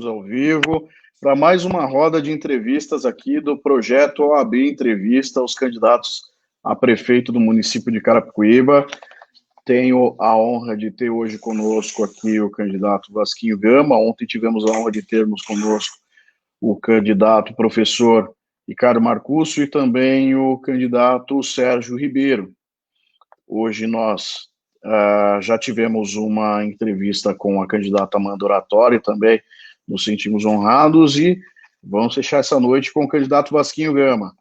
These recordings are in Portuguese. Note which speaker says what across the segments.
Speaker 1: ao vivo para mais uma roda de entrevistas aqui do projeto OAB Entrevista aos candidatos a prefeito do município de Carapicuíba. Tenho a honra de ter hoje conosco aqui o candidato Vasquinho Gama. Ontem tivemos a honra de termos conosco o candidato professor Ricardo Marcuccio e também o candidato Sérgio Ribeiro. Hoje nós já tivemos uma entrevista com a candidata Amanda Oratório também, nos sentimos honrados e vamos fechar essa noite com o candidato Vasquinho Gama.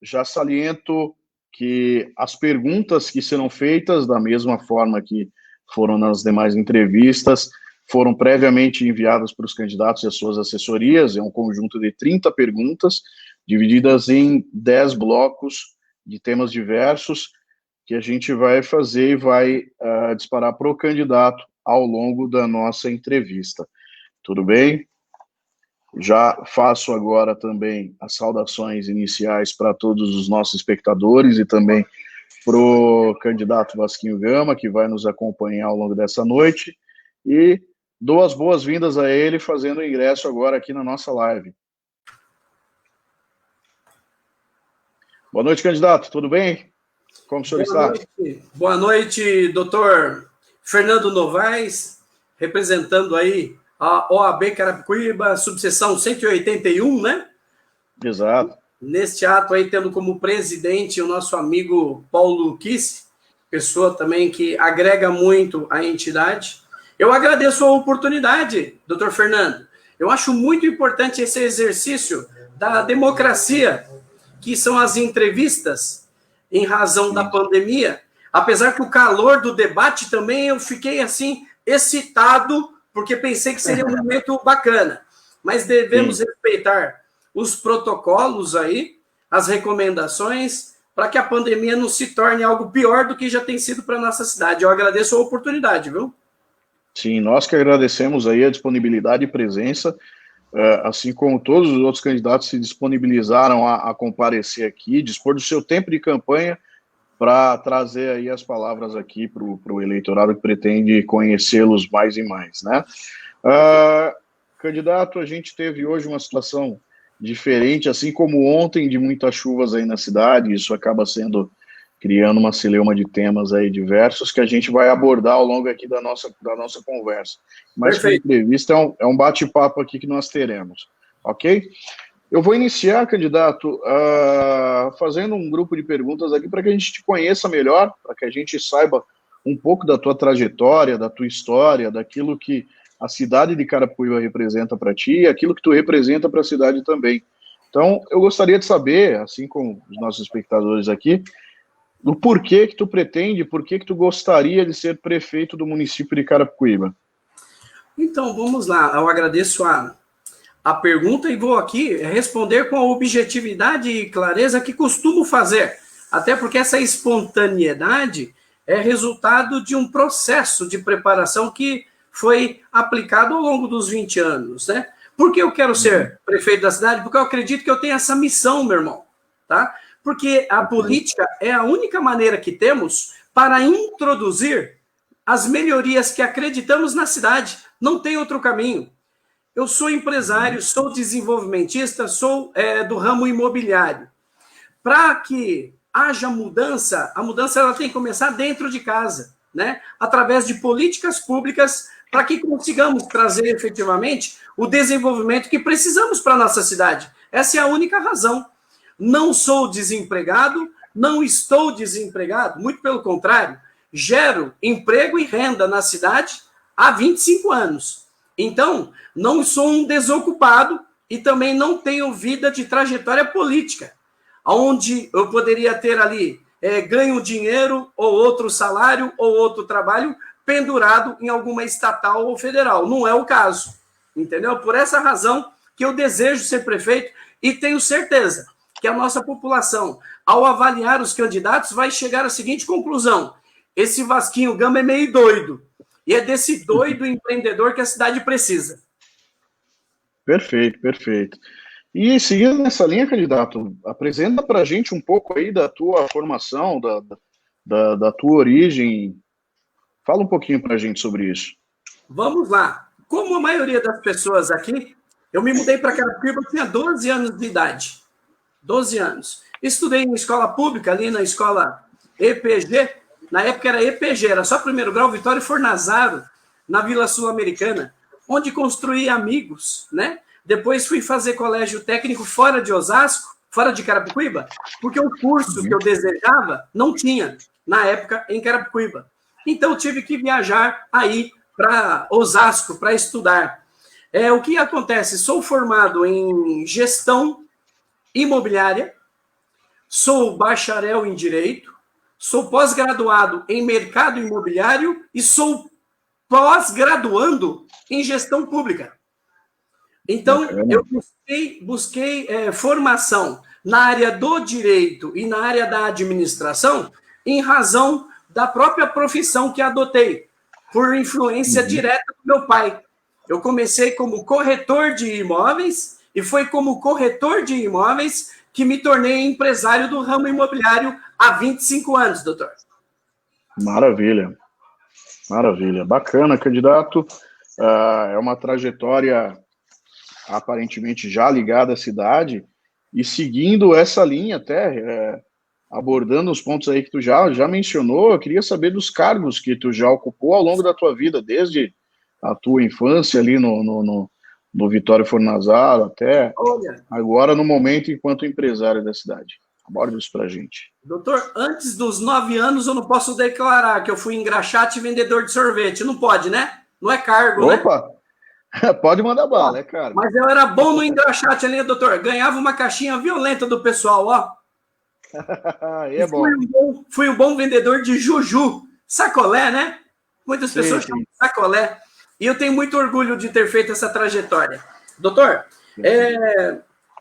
Speaker 1: Já saliento que as perguntas que serão feitas, da mesma forma que foram nas demais entrevistas, foram previamente enviadas para os candidatos e as suas assessorias. É um conjunto de 30 perguntas, divididas em 10 blocos de temas diversos, que a gente vai fazer e vai disparar para o candidato ao longo da nossa entrevista. Tudo bem? Já faço agora também as saudações iniciais para todos os nossos espectadores e também para o candidato Vasquinho Gama, que vai nos acompanhar ao longo dessa noite, e dou as boas-vindas a ele, fazendo o ingresso agora aqui na nossa live. Boa noite, candidato, tudo bem? Como o senhor está?
Speaker 2: Boa noite, doutor Fernando Novaes, representando aí a OAB Carapicuíba, subseção 181, né?
Speaker 1: Exato.
Speaker 2: Neste ato aí, tendo como presidente o nosso amigo Paulo Kisse, pessoa também que agrega muito à entidade. Eu agradeço a oportunidade, doutor Fernando. Eu acho muito importante esse exercício da democracia, que são as entrevistas, em razão da pandemia. Apesar que o calor do debate também, eu fiquei assim, excitado, porque pensei que seria um momento bacana. Mas devemos respeitar os protocolos aí, as recomendações, para que a pandemia não se torne algo pior do que já tem sido para a nossa cidade. Eu agradeço a oportunidade, viu?
Speaker 1: Sim, nós que agradecemos aí a disponibilidade e presença, assim como todos os outros candidatos se disponibilizaram a comparecer aqui, dispor do seu tempo de campanha para trazer aí as palavras aqui para o eleitorado que pretende conhecê-los mais e mais, né? Candidato, a gente teve hoje uma situação diferente, assim como ontem, de muitas chuvas aí na cidade. Isso acaba criando uma celeuma de temas aí diversos que a gente vai abordar ao longo aqui da nossa conversa. Mas com a entrevista é um bate-papo aqui que nós teremos, ok? Eu vou iniciar, candidato, fazendo um grupo de perguntas aqui para que a gente te conheça melhor, para que a gente saiba um pouco da tua trajetória, da tua história, daquilo que a cidade de Carapicuíba representa para ti e aquilo que tu representa para a cidade também. Então, eu gostaria de saber, assim como os nossos espectadores aqui, do porquê que tu pretende, porquê que tu gostaria de ser prefeito do município de Carapicuíba.
Speaker 2: Então, vamos lá. Eu agradeço a pergunta e vou aqui responder com a objetividade e clareza que costumo fazer, até porque essa espontaneidade é resultado de um processo de preparação que foi aplicado ao longo dos 20 anos, né? Por que eu quero ser prefeito da cidade? Porque eu acredito que eu tenho essa missão, meu irmão, tá? Porque a política é a única maneira que temos para introduzir as melhorias que acreditamos na cidade. Não tem outro caminho. Eu sou empresário, sou desenvolvimentista, sou do ramo imobiliário. Para que haja mudança, a mudança ela tem que começar dentro de casa, né? Através de políticas públicas, para que consigamos trazer efetivamente o desenvolvimento que precisamos para a nossa cidade. Essa é a única razão. Não sou desempregado, não estou desempregado, muito pelo contrário, gero emprego e renda na cidade há 25 anos. Então, não sou um desocupado e também não tenho vida de trajetória política, onde eu poderia ter ali ganho dinheiro ou outro salário ou outro trabalho pendurado em alguma estatal ou federal. Não é o caso, entendeu? Por essa razão que eu desejo ser prefeito e tenho certeza que a nossa população, ao avaliar os candidatos, vai chegar à seguinte conclusão: esse Vasquinho Gama é meio doido. E é desse doido empreendedor que a cidade precisa.
Speaker 1: Perfeito, perfeito. E seguindo nessa linha, candidato, apresenta para a gente um pouco aí da tua formação, da tua origem. Fala um pouquinho para a gente sobre isso.
Speaker 2: Vamos lá. como a maioria das pessoas aqui, eu me mudei para Carapicuíba, eu tinha 12 anos de idade. 12 anos. Estudei em escola pública, ali na escola EPG. Na época era EPG, era só primeiro grau, Vitório Fornazaro, na Vila Sul-Americana, onde construí amigos, né? Depois fui fazer colégio técnico fora de Osasco, fora de Carapicuíba, porque o curso que eu desejava não tinha, na época, em Carapicuíba. Então, tive que viajar aí para Osasco para estudar. O que acontece? Sou formado em gestão imobiliária, sou bacharel em direito, sou pós-graduado em mercado imobiliário e sou pós-graduando em gestão pública. Então, eu busquei formação na área do direito e na área da administração em razão da própria profissão que adotei, por influência direta do meu pai. Eu comecei como corretor de imóveis e foi como corretor de imóveis que me tornei empresário do ramo imobiliário há 25 anos, doutor.
Speaker 1: Maravilha. Maravilha. Bacana, candidato. É uma trajetória aparentemente já ligada à cidade e seguindo essa linha até, abordando os pontos aí que tu já mencionou, eu queria saber dos cargos que tu já ocupou ao longo da tua vida, desde a tua infância ali no Vitório Fornazaro até agora no momento enquanto empresário da cidade. Aborda isso pra gente.
Speaker 2: Doutor, antes dos 9 anos eu não posso declarar que eu fui engraxate e vendedor de sorvete. Não pode, né? Não é cargo, né?
Speaker 1: Opa! Pode mandar bala, é cargo.
Speaker 2: Mas eu era bom no engraxate ali, doutor. Ganhava uma caixinha violenta do pessoal, ó.
Speaker 1: É bom.
Speaker 2: Fui um bom vendedor de juju. Sacolé, né? Muitas pessoas chamam de sacolé. E eu tenho muito orgulho de ter feito essa trajetória. Doutor,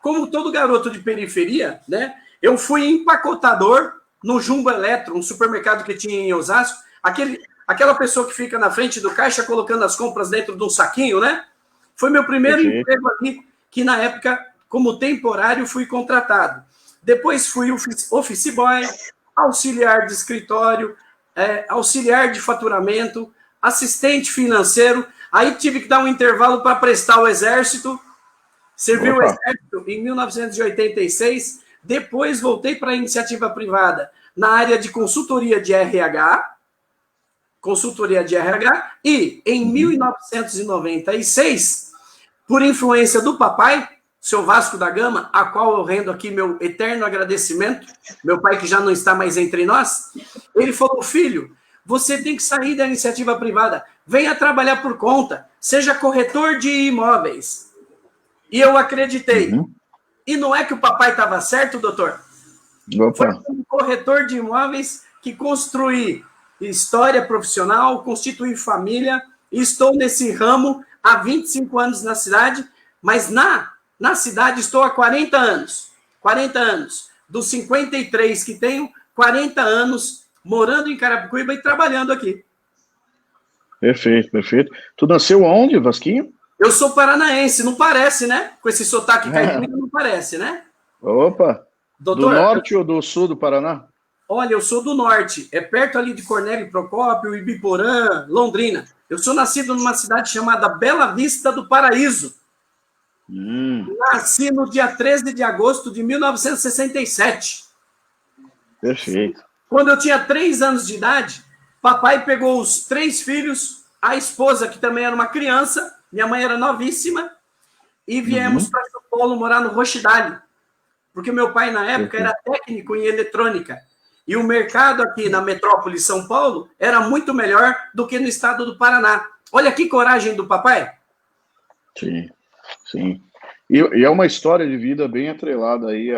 Speaker 2: como todo garoto de periferia, né? Eu fui empacotador no Jumbo Eletro, um supermercado que tinha em Osasco. Aquela pessoa que fica na frente do caixa colocando as compras dentro de um saquinho, né? Foi meu primeiro emprego ali, que na época, como temporário, fui contratado. Depois fui office boy, auxiliar de escritório, auxiliar de faturamento, assistente financeiro. Aí tive que dar um intervalo para prestar o exército. Servi o exército em 1986. Depois voltei para a iniciativa privada na área de consultoria de RH. E em 1996, por influência do papai, seu Vasco da Gama, a qual eu rendo aqui meu eterno agradecimento, meu pai que já não está mais entre nós, ele falou: filho, você tem que sair da iniciativa privada, venha trabalhar por conta, seja corretor de imóveis. E eu acreditei. E não é que o papai estava certo, doutor? Foi como corretor de imóveis que construí história profissional, constituí família, e estou nesse ramo há 25 anos na cidade, mas na cidade estou há 40 anos. 40 anos. Dos 53 que tenho, 40 anos morando em Carapicuíba e trabalhando aqui.
Speaker 1: Perfeito, perfeito. Tu nasceu onde, Vasquinho?
Speaker 2: Eu sou paranaense, não parece, né? Com esse sotaque caipira, não parece, né?
Speaker 1: Opa!
Speaker 2: Doutor,
Speaker 1: do norte ou do sul do Paraná?
Speaker 2: Olha, eu sou do norte, é perto ali de Cornélio Procópio, Ibiporã, Londrina. Eu sou nascido numa cidade chamada Bela Vista do Paraíso. Nasci no dia 13 de agosto de 1967.
Speaker 1: Perfeito.
Speaker 2: Quando eu tinha 3 anos de idade, papai pegou os 3 filhos, a esposa, que também era uma criança, minha mãe era novíssima, e viemos para São Paulo morar no Rochidale. Porque meu pai, na época, era técnico em eletrônica. E o mercado aqui na metrópole São Paulo era muito melhor do que no estado do Paraná. Olha que coragem do papai.
Speaker 1: Sim, sim. E é uma história de vida bem atrelada aí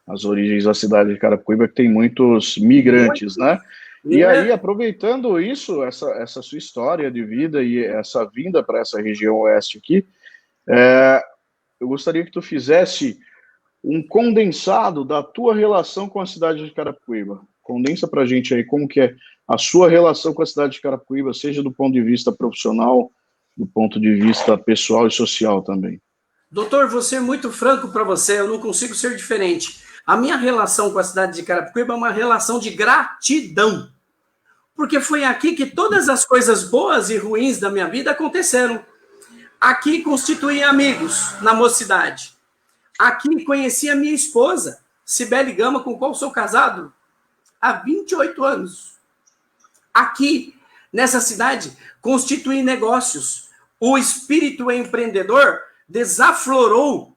Speaker 1: às origens da cidade de Carapicuíba, que tem muitos migrantes, né? E aí, aproveitando isso, essa sua história de vida e essa vinda para essa região oeste aqui, eu gostaria que tu fizesse um condensado da tua relação com a cidade de Carapicuíba. Condensa pra gente aí como que é a sua relação com a cidade de Carapicuíba, seja do ponto de vista profissional, do ponto de vista pessoal e social também.
Speaker 2: Doutor, vou ser muito franco para você, eu não consigo ser diferente. A minha relação com a cidade de Carapicuíba é uma relação de gratidão. porque foi aqui que todas as coisas boas e ruins da minha vida aconteceram. Aqui constituí amigos na mocidade. Aqui conheci a minha esposa, Cibele Gama, com qual sou casado há 28 anos. Aqui, nessa cidade, constituí negócios. O espírito empreendedor desaflorou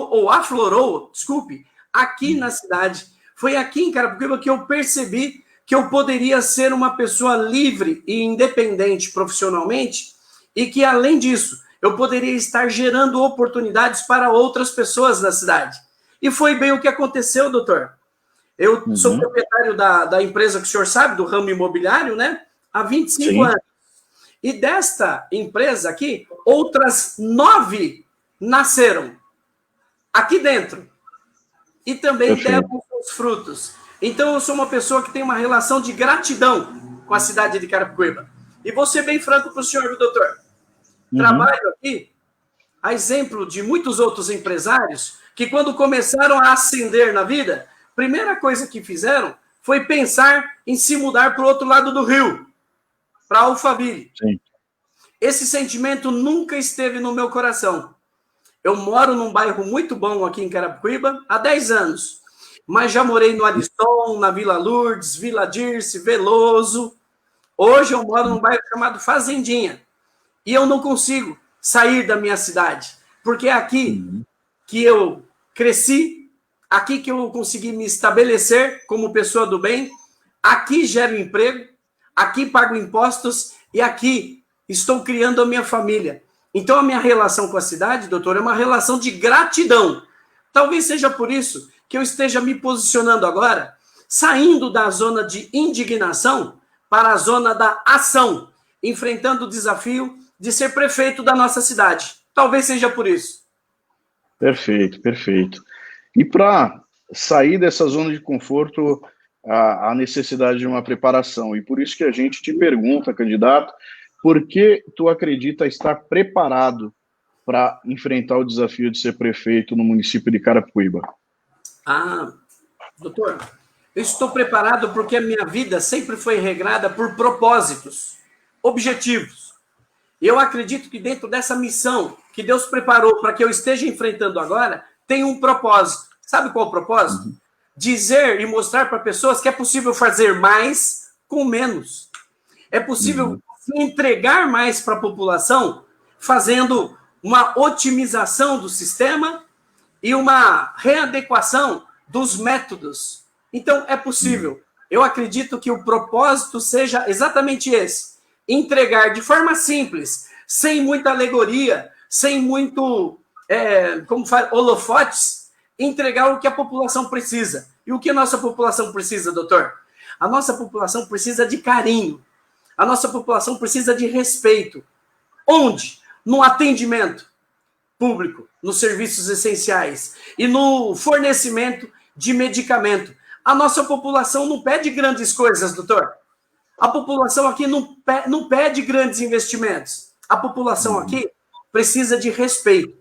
Speaker 2: ou aflorou, desculpe, aqui na cidade. Foi aqui em Carapicuíba que eu percebi que eu poderia ser uma pessoa livre e independente profissionalmente e que, além disso, eu poderia estar gerando oportunidades para outras pessoas na cidade. E foi bem o que aconteceu, doutor. Eu sou proprietário da empresa que o senhor sabe, do ramo imobiliário, né? Há 25 anos. E desta empresa aqui, outras 9 nasceram aqui dentro. E também deram os frutos. Então, eu sou uma pessoa que tem uma relação de gratidão com a cidade de Carapicuíba. E vou ser bem franco para o senhor, viu, doutor? Trabalho aqui, a exemplo de muitos outros empresários, que quando começaram a ascender na vida, a primeira coisa que fizeram foi pensar em se mudar para o outro lado do rio, para Alphaville. Sim. Esse sentimento nunca esteve no meu coração. Eu moro num bairro muito bom aqui em Carapicuíba há 10 anos, mas já morei no Ariston, na Vila Lourdes, Vila Dirce, Veloso. Hoje eu moro num bairro chamado Fazendinha. E eu não consigo sair da minha cidade, porque é aqui que eu cresci, aqui que eu consegui me estabelecer como pessoa do bem, aqui gero emprego, aqui pago impostos e aqui estou criando a minha família. Então a minha relação com a cidade, doutor, é uma relação de gratidão. Talvez seja por isso que eu esteja me posicionando agora, saindo da zona de indignação para a zona da ação, enfrentando o desafio de ser prefeito da nossa cidade. Talvez seja por isso.
Speaker 1: Perfeito, perfeito. E para sair dessa zona de conforto, há necessidade de uma preparação. E por isso que a gente te pergunta, candidato, por que tu acredita estar preparado para enfrentar o desafio de ser prefeito no município de Carapicuíba?
Speaker 2: Doutor, eu estou preparado porque a minha vida sempre foi regrada por propósitos, objetivos. Eu acredito que dentro dessa missão que Deus preparou para que eu esteja enfrentando agora, tem um propósito. Sabe qual é o propósito? Dizer e mostrar para pessoas que é possível fazer mais com menos. É possível entregar mais para a população, fazendo uma otimização do sistema e uma readequação dos métodos. Então, é possível. Eu acredito que o propósito seja exatamente esse. Entregar de forma simples, sem muita alegoria, sem muito, holofotes, entregar o que a população precisa. E o que a nossa população precisa, doutor? A nossa população precisa de carinho. A nossa população precisa de respeito. Onde? No atendimento público, nos serviços essenciais e no fornecimento de medicamento. A nossa população não pede grandes coisas, doutor. A população aqui não pede grandes investimentos. A população aqui precisa de respeito.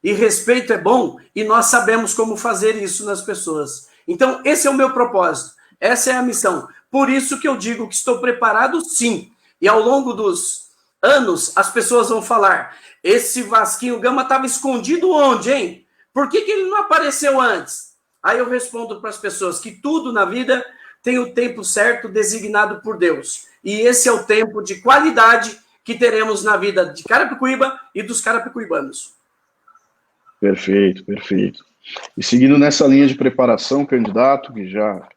Speaker 2: E respeito é bom e nós sabemos como fazer isso nas pessoas. Então, esse é o meu propósito. Essa é a missão. Por isso que eu digo que estou preparado, sim. E ao longo dos anos, as pessoas vão falar, esse Vasquinho Gama estava escondido onde, hein? Por que ele não apareceu antes? Aí eu respondo para as pessoas que tudo na vida tem o tempo certo designado por Deus. E esse é o tempo de qualidade que teremos na vida de Carapicuíba e dos carapicuibanos.
Speaker 1: Perfeito, perfeito. E seguindo nessa linha de preparação, candidato, que já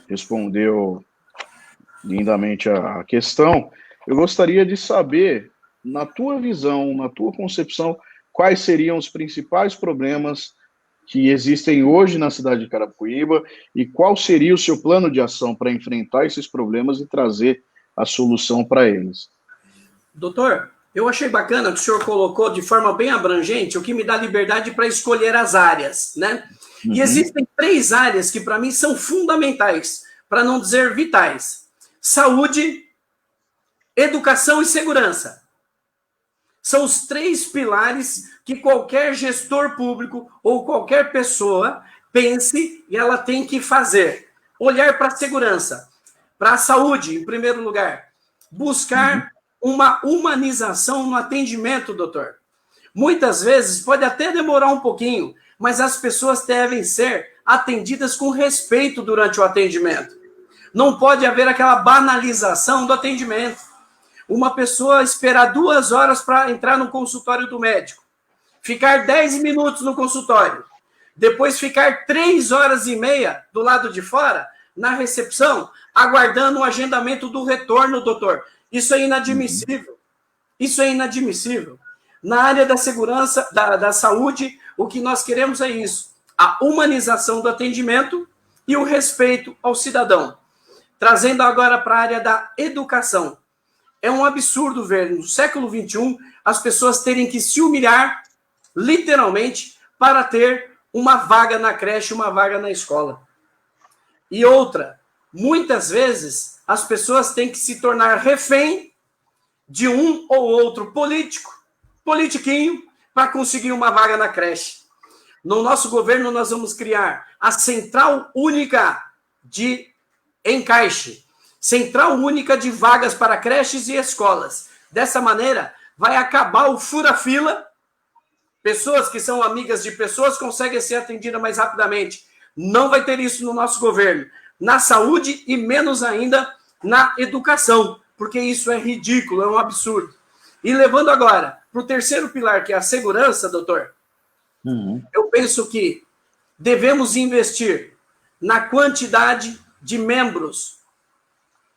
Speaker 1: respondeu lindamente a questão, eu gostaria de saber, na tua visão, na tua concepção, quais seriam os principais problemas que existem hoje na cidade de Carapicuíba e qual seria o seu plano de ação para enfrentar esses problemas e trazer a solução para eles.
Speaker 2: Doutor, eu achei bacana que o senhor colocou de forma bem abrangente, o que me dá liberdade para escolher as áreas, né? E existem 3 áreas que para mim são fundamentais, para não dizer vitais. Saúde, educação e segurança. São os 3 pilares que qualquer gestor público ou qualquer pessoa pense e ela tem que fazer. Olhar para a segurança. para a saúde, em primeiro lugar. Buscar uma humanização no atendimento, doutor. Muitas vezes pode até demorar um pouquinho, mas as pessoas devem ser atendidas com respeito durante o atendimento. Não pode haver aquela banalização do atendimento. Uma pessoa esperar 2 horas para entrar no consultório do médico, ficar 10 minutos no consultório, depois ficar 3 horas e meia do lado de fora, na recepção, aguardando o agendamento do retorno, doutor. Isso é inadmissível. Isso é inadmissível. Na área da segurança, da saúde, o que nós queremos é isso: a humanização do atendimento e o respeito ao cidadão. Trazendo agora para a área da educação. É um absurdo ver, no século XXI, as pessoas terem que se humilhar, literalmente, para ter uma vaga na creche, uma vaga na escola. E outra, muitas vezes, as pessoas têm que se tornar refém de um ou outro politiquinho, para conseguir uma vaga na creche. No nosso governo, nós vamos criar a Central Única de Encaixe, Central Única de Vagas para creches e escolas. Dessa maneira, vai acabar o fura-fila. Pessoas que são amigas de pessoas conseguem ser atendidas mais rapidamente. Não vai ter isso no nosso governo. Na saúde e menos ainda na educação, porque isso é ridículo, é um absurdo. E levando agora para o terceiro pilar, que é a segurança, doutor, eu penso que devemos investir na quantidade de membros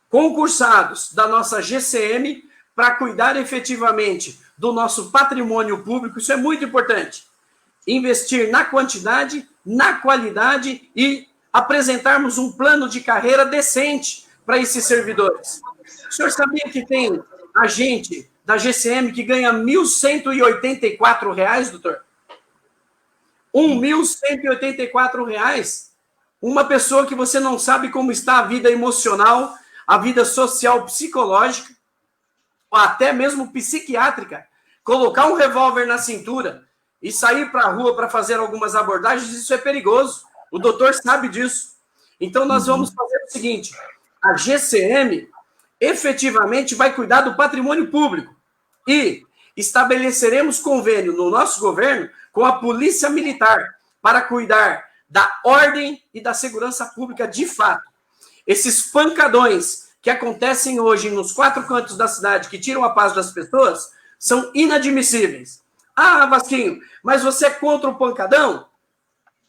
Speaker 2: concursados da nossa GCM para cuidar efetivamente do nosso patrimônio público. Isso é muito importante. Investir na quantidade, na qualidade e apresentarmos um plano de carreira decente para esses servidores. O senhor sabia que tem agente da GCM que ganha R$ 1.184, doutor? R$ 1.184. Uma pessoa que você não sabe como está a vida emocional, a vida social, psicológica, ou até mesmo psiquiátrica, colocar um revólver na cintura e sair para a rua para fazer algumas abordagens, isso é perigoso. O doutor sabe disso. Então, nós vamos fazer o seguinte: a GCM efetivamente vai cuidar do patrimônio público e estabeleceremos convênio no nosso governo com a Polícia Militar para cuidar da ordem e da segurança pública de fato. Esses pancadões que acontecem hoje nos 4 cantos da cidade, que tiram a paz das pessoas, são inadmissíveis. Ah, Vasquinho, mas você é contra o pancadão?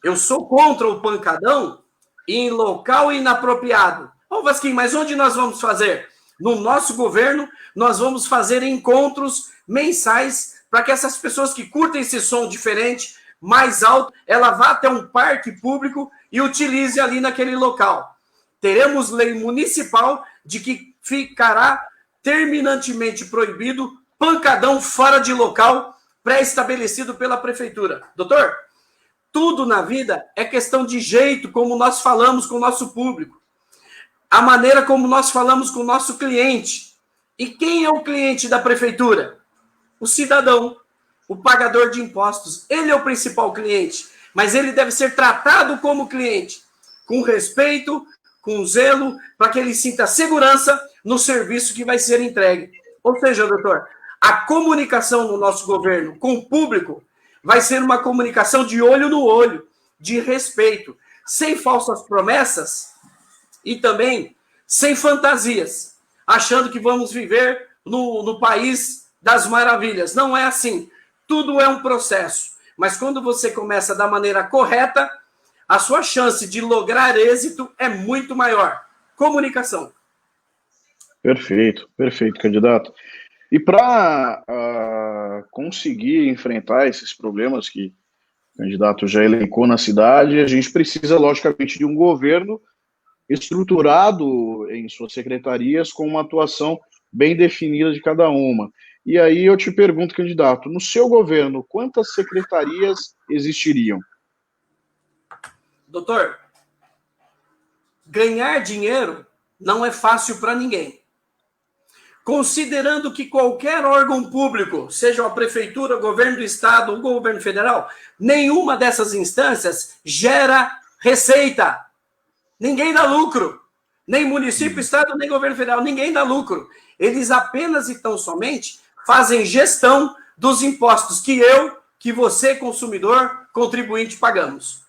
Speaker 2: Eu sou contra o pancadão em local inapropriado. Ô, Vasquinho, mas onde nós vamos fazer? No nosso governo, nós vamos fazer encontros mensais para que essas pessoas que curtem esse som diferente, mais alto, ela vá até um parque público e utilize ali naquele local. Teremos lei municipal de que ficará terminantemente proibido pancadão fora de local pré-estabelecido pela prefeitura. Doutor, tudo na vida é questão de jeito, como nós falamos com o nosso público. A maneira como nós falamos com o nosso cliente. E quem é o cliente da prefeitura? O cidadão, o pagador de impostos. Ele é o principal cliente, mas ele deve ser tratado como cliente, com respeito, com zelo, para que ele sinta segurança no serviço que vai ser entregue. Ou seja, doutor, a comunicação no nosso governo com o público vai ser uma comunicação de olho no olho, de respeito, sem falsas promessas e também sem fantasias, achando que vamos viver no país das maravilhas. Não é assim. Tudo é um processo. Mas quando você começa da maneira correta, a sua chance de lograr êxito é muito maior. Comunicação.
Speaker 1: Perfeito, perfeito, candidato. E para conseguir enfrentar esses problemas que o candidato já elencou na cidade, a gente precisa, logicamente, de um governo estruturado em suas secretarias com uma atuação bem definida de cada uma. E aí eu te pergunto, candidato, no seu governo, quantas secretarias existiriam?
Speaker 2: Doutor, ganhar dinheiro não é fácil para ninguém. Considerando que qualquer órgão público, seja a prefeitura, o governo do estado ou o governo federal, nenhuma dessas instâncias gera receita. Ninguém dá lucro. Nem município, estado, nem governo federal, ninguém dá lucro. Eles apenas e tão somente fazem gestão dos impostos que eu, que você, consumidor, contribuinte, pagamos.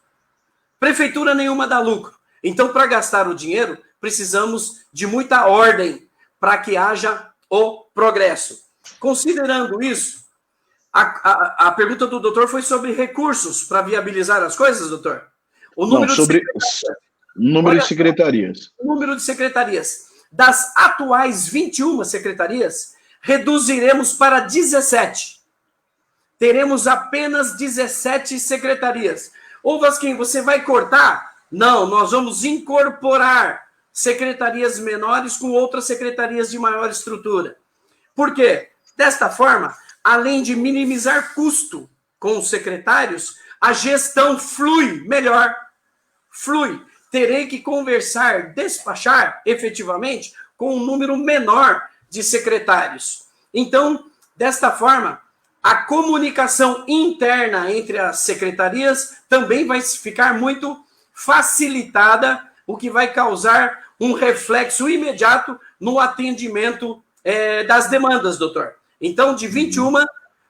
Speaker 2: Prefeitura nenhuma dá lucro. Então, para gastar o dinheiro, precisamos de muita ordem para que haja o progresso. Considerando isso, a pergunta do doutor foi sobre recursos para viabilizar as coisas, doutor? O número
Speaker 1: número de secretarias.
Speaker 2: O número de secretarias. Das atuais 21 secretarias, reduziremos para 17. Teremos apenas 17 secretarias. Ô, Vasquinho, você vai cortar? Não, nós vamos incorporar secretarias menores com outras secretarias de maior estrutura. Por quê? Desta forma, além de minimizar custo com os secretários, a gestão flui melhor. Flui. Terei que conversar, despachar efetivamente com um número menor de secretários. Então, desta forma, a comunicação interna entre as secretarias também vai ficar muito facilitada, o que vai causar um reflexo imediato no atendimento das demandas, doutor. Então, de 21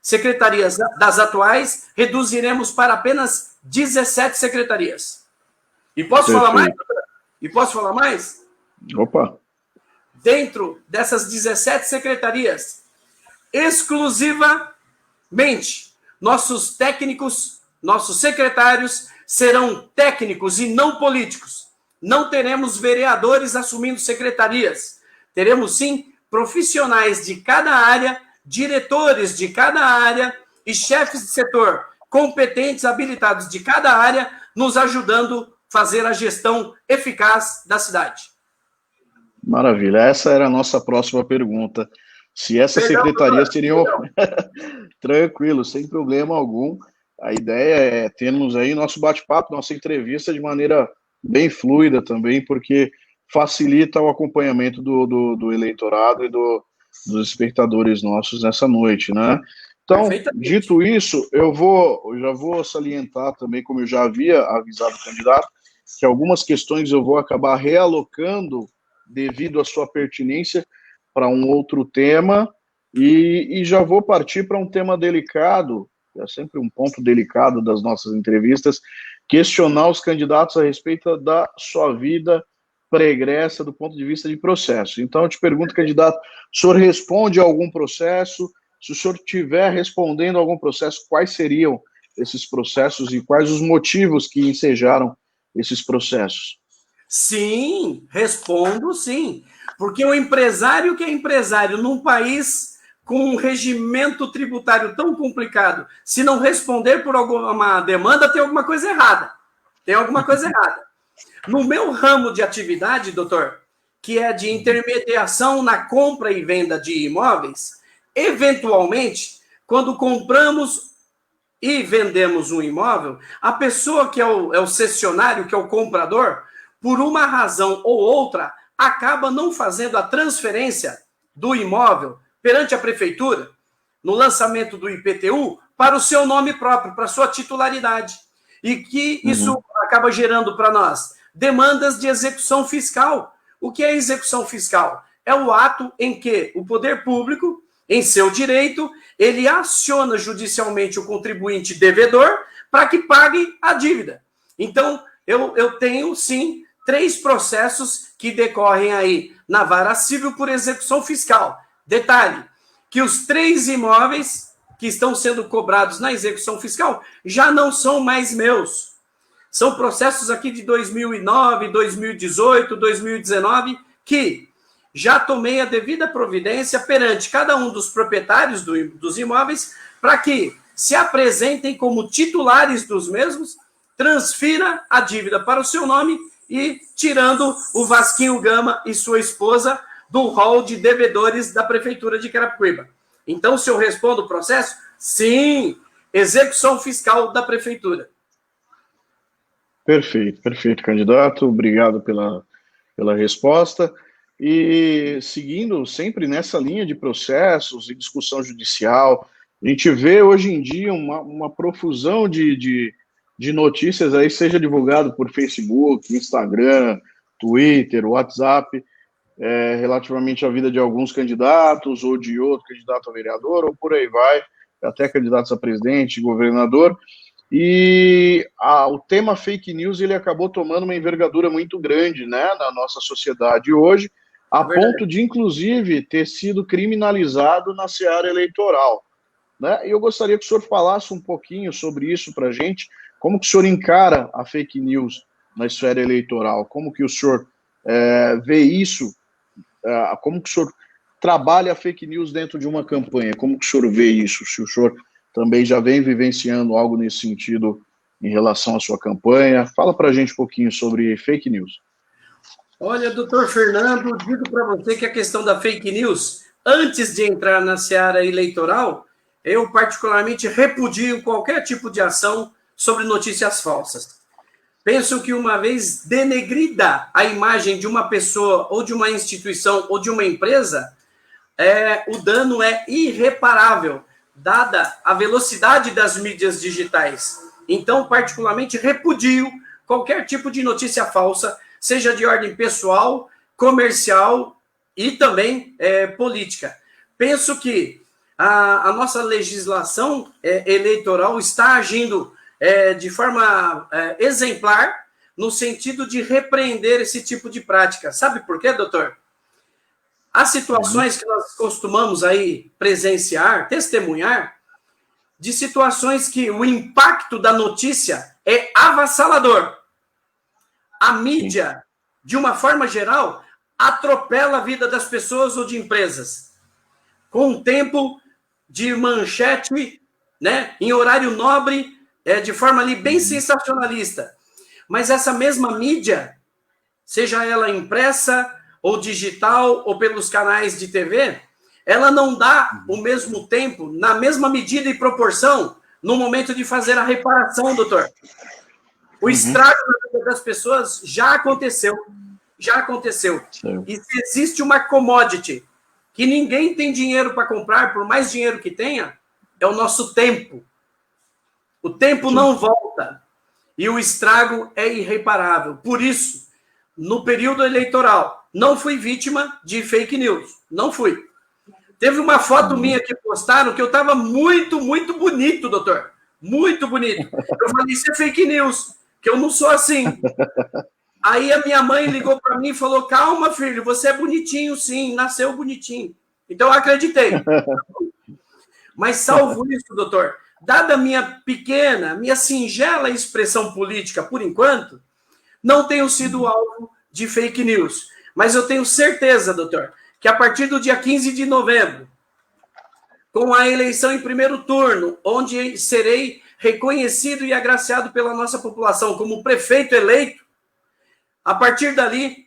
Speaker 2: secretarias das atuais, reduziremos para apenas 17 secretarias. E posso falar mais, doutor? E posso falar mais?
Speaker 1: Opa!
Speaker 2: Dentro dessas 17 secretarias, exclusivamente, nossos técnicos, nossos secretários serão técnicos e não políticos. Não teremos vereadores assumindo secretarias. Teremos, sim, profissionais de cada área, diretores de cada área e chefes de setor competentes, habilitados de cada área, nos ajudando a fazer a gestão eficaz da cidade.
Speaker 1: Maravilha. Essa era a nossa próxima pergunta. Se essas secretarias seriam... Tranquilo, sem problema algum. A ideia é termos aí nosso bate-papo, nossa entrevista de maneira bem fluida também, porque facilita o acompanhamento do eleitorado e dos espectadores nossos nessa noite, né? Então, dito isso, eu já vou salientar também, como eu já havia avisado o candidato, que algumas questões eu vou acabar realocando devido à sua pertinência para um outro tema, e já vou partir para um tema delicado, que é sempre um ponto delicado das nossas entrevistas, questionar os candidatos a respeito da sua vida pregressa do ponto de vista de processo. Então, eu te pergunto, candidato, o senhor responde a algum processo? Se o senhor estiver respondendo a algum processo, quais seriam esses processos e quais os motivos que ensejaram esses processos?
Speaker 2: Sim, respondo sim. Porque o empresário que é empresário num país com um regimento tributário tão complicado, se não responder por alguma demanda, tem alguma coisa errada. Tem alguma coisa errada. No meu ramo de atividade, doutor, que é de intermediação na compra e venda de imóveis, eventualmente, quando compramos e vendemos um imóvel, a pessoa que é o cessionário, que é o comprador, por uma razão ou outra, acaba não fazendo a transferência do imóvel perante a prefeitura, no lançamento do IPTU, para o seu nome próprio, para a sua titularidade. E que isso acaba gerando para nós demandas de execução fiscal. O que é execução fiscal? É o ato em que o poder público, em seu direito, ele aciona judicialmente o contribuinte devedor para que pague a dívida. Então, eu tenho, sim, 3 processos que decorrem aí na vara civil por execução fiscal. Detalhe, que os 3 imóveis que estão sendo cobrados na execução fiscal já não são mais meus. São processos aqui de 2009, 2018, 2019, que já tomei a devida providência perante cada um dos proprietários dos imóveis para que se apresentem como titulares dos mesmos, transfira a dívida para o seu nome e tirando o Vasquinho Gama e sua esposa do rol de devedores da Prefeitura de Carapicuíba. Então, se eu respondo o processo, sim, execução fiscal da Prefeitura.
Speaker 1: Perfeito, perfeito, candidato. Obrigado pela resposta. E seguindo sempre nessa linha de processos e discussão judicial, a gente vê hoje em dia uma profusão de notícias aí, seja divulgado por Facebook, Instagram, Twitter, WhatsApp, relativamente à vida de alguns candidatos, ou de outro candidato a vereador, ou por aí vai, até candidatos a presidente, governador. E o tema fake news ele acabou tomando uma envergadura muito grande, né, na nossa sociedade hoje, a ponto de, inclusive, ter sido criminalizado na seara eleitoral, né? E eu gostaria que o senhor falasse um pouquinho sobre isso para a gente, como que o senhor encara a fake news na esfera eleitoral, como que o senhor vê isso, como que o senhor trabalha a fake news dentro de uma campanha, como que o senhor vê isso, se o senhor também já vem vivenciando algo nesse sentido em relação à sua campanha. Fala para a gente um pouquinho sobre fake news.
Speaker 2: Olha, doutor Fernando, digo para você que a questão da fake news, antes de entrar na seara eleitoral, eu particularmente repudio qualquer tipo de ação sobre notícias falsas. Penso que uma vez denegrida a imagem de uma pessoa, ou de uma instituição, ou de uma empresa, o dano é irreparável, dada a velocidade das mídias digitais. Então, particularmente, repudio qualquer tipo de notícia falsa, seja de ordem pessoal, comercial e também política. Penso que a nossa legislação eleitoral está agindo de forma exemplar, no sentido de repreender esse tipo de prática. Sabe por quê, doutor? As situações que nós costumamos aí presenciar, testemunhar, de situações que o impacto da notícia é avassalador. A mídia, de uma forma geral, atropela a vida das pessoas ou de empresas. Com um tempo de manchete, né, em horário nobre, de forma ali bem sensacionalista. Mas essa mesma mídia, seja ela impressa ou digital, ou pelos canais de TV, ela não dá o mesmo tempo, na mesma medida e proporção, no momento de fazer a reparação, doutor. O estrago na vida das pessoas já aconteceu. Já aconteceu. Sim. E se existe uma commodity que ninguém tem dinheiro para comprar, por mais dinheiro que tenha, é o nosso tempo. O tempo não volta. E o estrago é irreparável. Por isso, no período eleitoral, não fui vítima de fake news. Não fui. Teve uma foto minha que postaram que eu estava muito, muito bonito, doutor. Muito bonito. Eu falei, isso é fake news, que eu não sou assim. Aí a minha mãe ligou para mim e falou, calma, filho, você é bonitinho, sim, nasceu bonitinho. Então eu acreditei. Mas salvo isso, doutor, dada a minha singela expressão política, por enquanto, não tenho sido alvo de fake news. Mas eu tenho certeza, doutor, que a partir do dia 15 de novembro, com a eleição em primeiro turno, onde serei reconhecido e agraciado pela nossa população como prefeito eleito, a partir dali,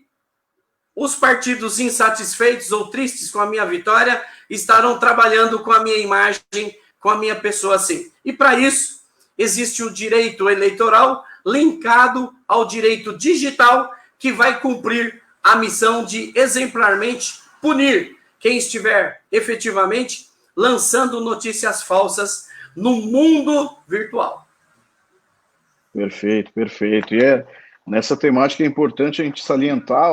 Speaker 2: os partidos insatisfeitos ou tristes com a minha vitória estarão trabalhando com a minha imagem, com a minha pessoa assim. E para isso, existe o direito eleitoral linkado ao direito digital, que vai cumprir a missão de exemplarmente punir quem estiver efetivamente lançando notícias falsas no mundo virtual.
Speaker 1: Perfeito, perfeito. E nessa temática é importante a gente salientar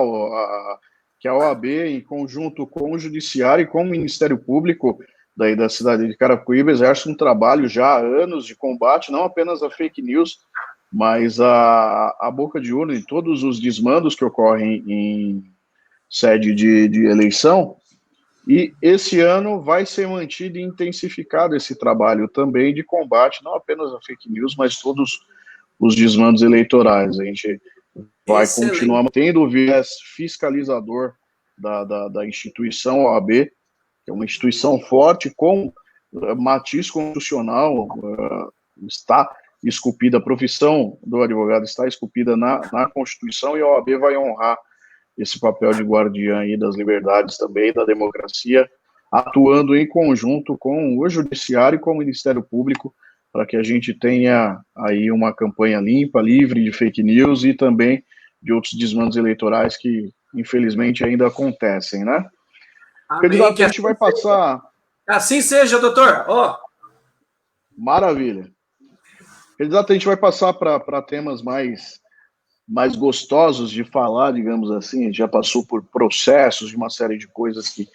Speaker 1: que a OAB, em conjunto com o Judiciário e com o Ministério Público daí da cidade de Carapicuíba, exerce um trabalho já há anos de combate, não apenas a fake news, mas a boca de urna e todos os desmandos que ocorrem em sede de eleição. E esse ano vai ser mantido e intensificado esse trabalho também de combate, não apenas a fake news, mas todos os desmandos eleitorais. A gente vai continuar mantendo o viés fiscalizador da instituição OAB, que é uma instituição forte, com matiz constitucional, está esculpida, a profissão do advogado está esculpida na Constituição, e a OAB vai honrar esse papel de guardiã aí das liberdades também, da democracia, atuando em conjunto com o Judiciário e com o Ministério Público, para que a gente tenha aí uma campanha limpa, livre de fake news e também de outros desmandos eleitorais que, infelizmente, ainda acontecem, né? Candidato, a gente vai passar...
Speaker 2: Assim seja, doutor.
Speaker 1: Maravilha. Candidato, a gente vai passar para temas mais mais gostosos de falar, digamos assim. A gente já passou por processos de uma série de coisas que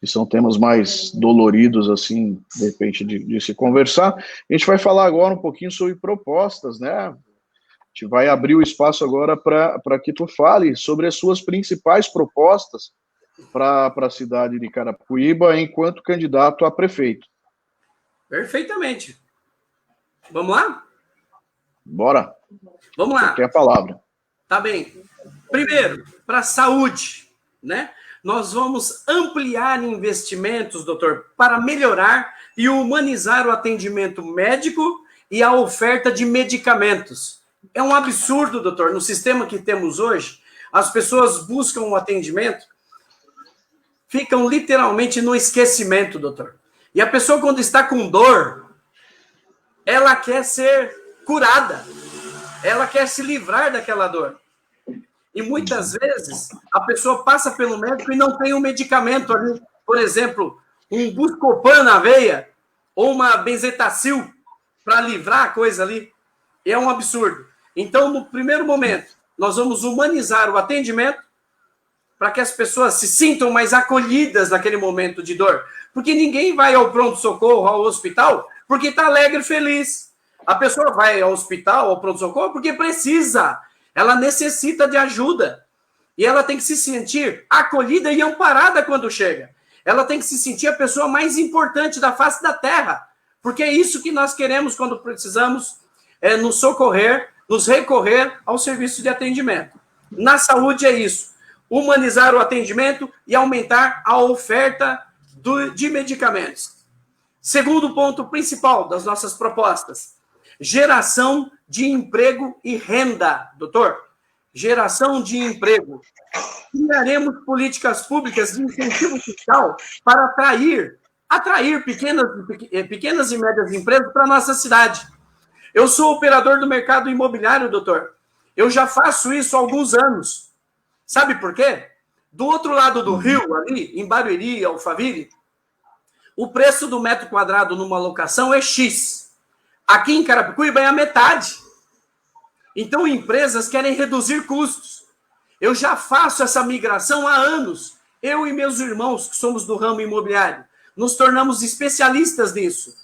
Speaker 1: são temas mais doloridos, assim, de repente, de se conversar. A gente vai falar agora um pouquinho sobre propostas, né? A gente vai abrir o espaço agora para que tu fale sobre as suas principais propostas para a cidade de Carapicuíba enquanto candidato a prefeito.
Speaker 2: Perfeitamente. Vamos lá?
Speaker 1: Bora.
Speaker 2: Vamos lá.
Speaker 1: Quer a palavra.
Speaker 2: Tá bem. Primeiro, para a saúde, né? Nós vamos ampliar investimentos, doutor, para melhorar e humanizar o atendimento médico e a oferta de medicamentos. É um absurdo, doutor, no sistema que temos hoje, as pessoas buscam um atendimento, ficam literalmente no esquecimento, doutor. E a pessoa, quando está com dor, ela quer ser curada, ela quer se livrar daquela dor. E muitas vezes a pessoa passa pelo médico e não tem um medicamento ali. Por exemplo, um Buscopan na veia ou uma Benzetacil para livrar a coisa ali. É um absurdo. Então, no primeiro momento, nós vamos humanizar o atendimento para que as pessoas se sintam mais acolhidas naquele momento de dor. Porque ninguém vai ao pronto-socorro, ao hospital, porque está alegre e feliz. A pessoa vai ao hospital, ao pronto-socorro, porque precisa. Ela necessita de ajuda. E ela tem que se sentir acolhida e amparada quando chega. Ela tem que se sentir a pessoa mais importante da face da terra. Porque é isso que nós queremos quando precisamos nos socorrer, nos recorrer ao serviço de atendimento. Na saúde é isso. Humanizar o atendimento e aumentar a oferta de medicamentos. Segundo ponto principal das nossas propostas, geração de emprego e renda, doutor. Geração de emprego. Criaremos políticas públicas de incentivo fiscal para atrair pequenas e médias empresas para a nossa cidade. Eu sou operador do mercado imobiliário, doutor. Eu já faço isso há alguns anos. Sabe por quê? Do outro lado do rio, ali, em Barueri, Alphaville, o preço do metro quadrado numa locação é X. Aqui em Carapicuíba é a metade. Então, empresas querem reduzir custos. Eu já faço essa migração há anos. Eu e meus irmãos, que somos do ramo imobiliário, nos tornamos especialistas nisso.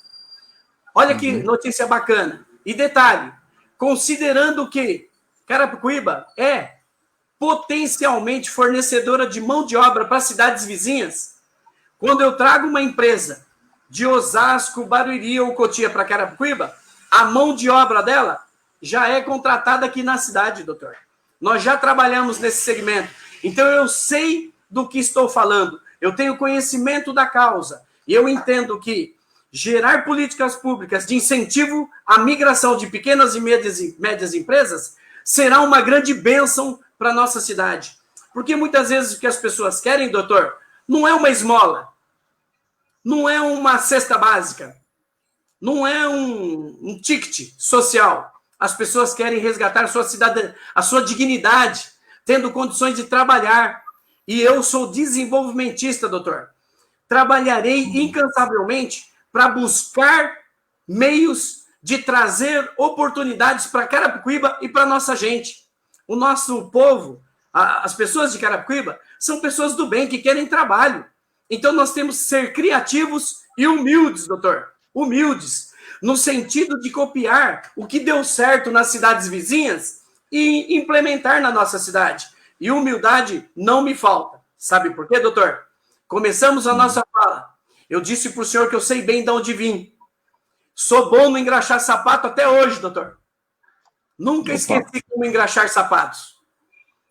Speaker 2: Olha que notícia bacana. E detalhe, considerando que Carapicuíba é potencialmente fornecedora de mão de obra para cidades vizinhas, quando eu trago uma empresa de Osasco, Barueri ou Cotia para Carapicuíba, a mão de obra dela já é contratada aqui na cidade, doutor. Nós já trabalhamos nesse segmento. Então eu sei do que estou falando. Eu tenho conhecimento da causa. E eu entendo que gerar políticas públicas de incentivo à migração de pequenas e médias empresas será uma grande bênção para a nossa cidade. Porque muitas vezes o que as pessoas querem, doutor, não é uma esmola, não é uma cesta básica, não é um ticket social. As pessoas querem resgatar a sua dignidade, tendo condições de trabalhar. E eu sou desenvolvimentista, doutor. Trabalharei incansavelmente para buscar meios de trazer oportunidades para Carapicuíba e para nossa gente. O nosso povo, as pessoas de Carapicuíba, são pessoas do bem que querem trabalho. Então nós temos que ser criativos e humildes, doutor. Humildes, no sentido de copiar o que deu certo nas cidades vizinhas e implementar na nossa cidade. E humildade não me falta. Sabe por quê, doutor? Começamos a nossa fala. Eu disse para o senhor que eu sei bem de onde vim. Sou bom no engraxar sapato até hoje, doutor. Nunca esqueci como engraxar sapatos.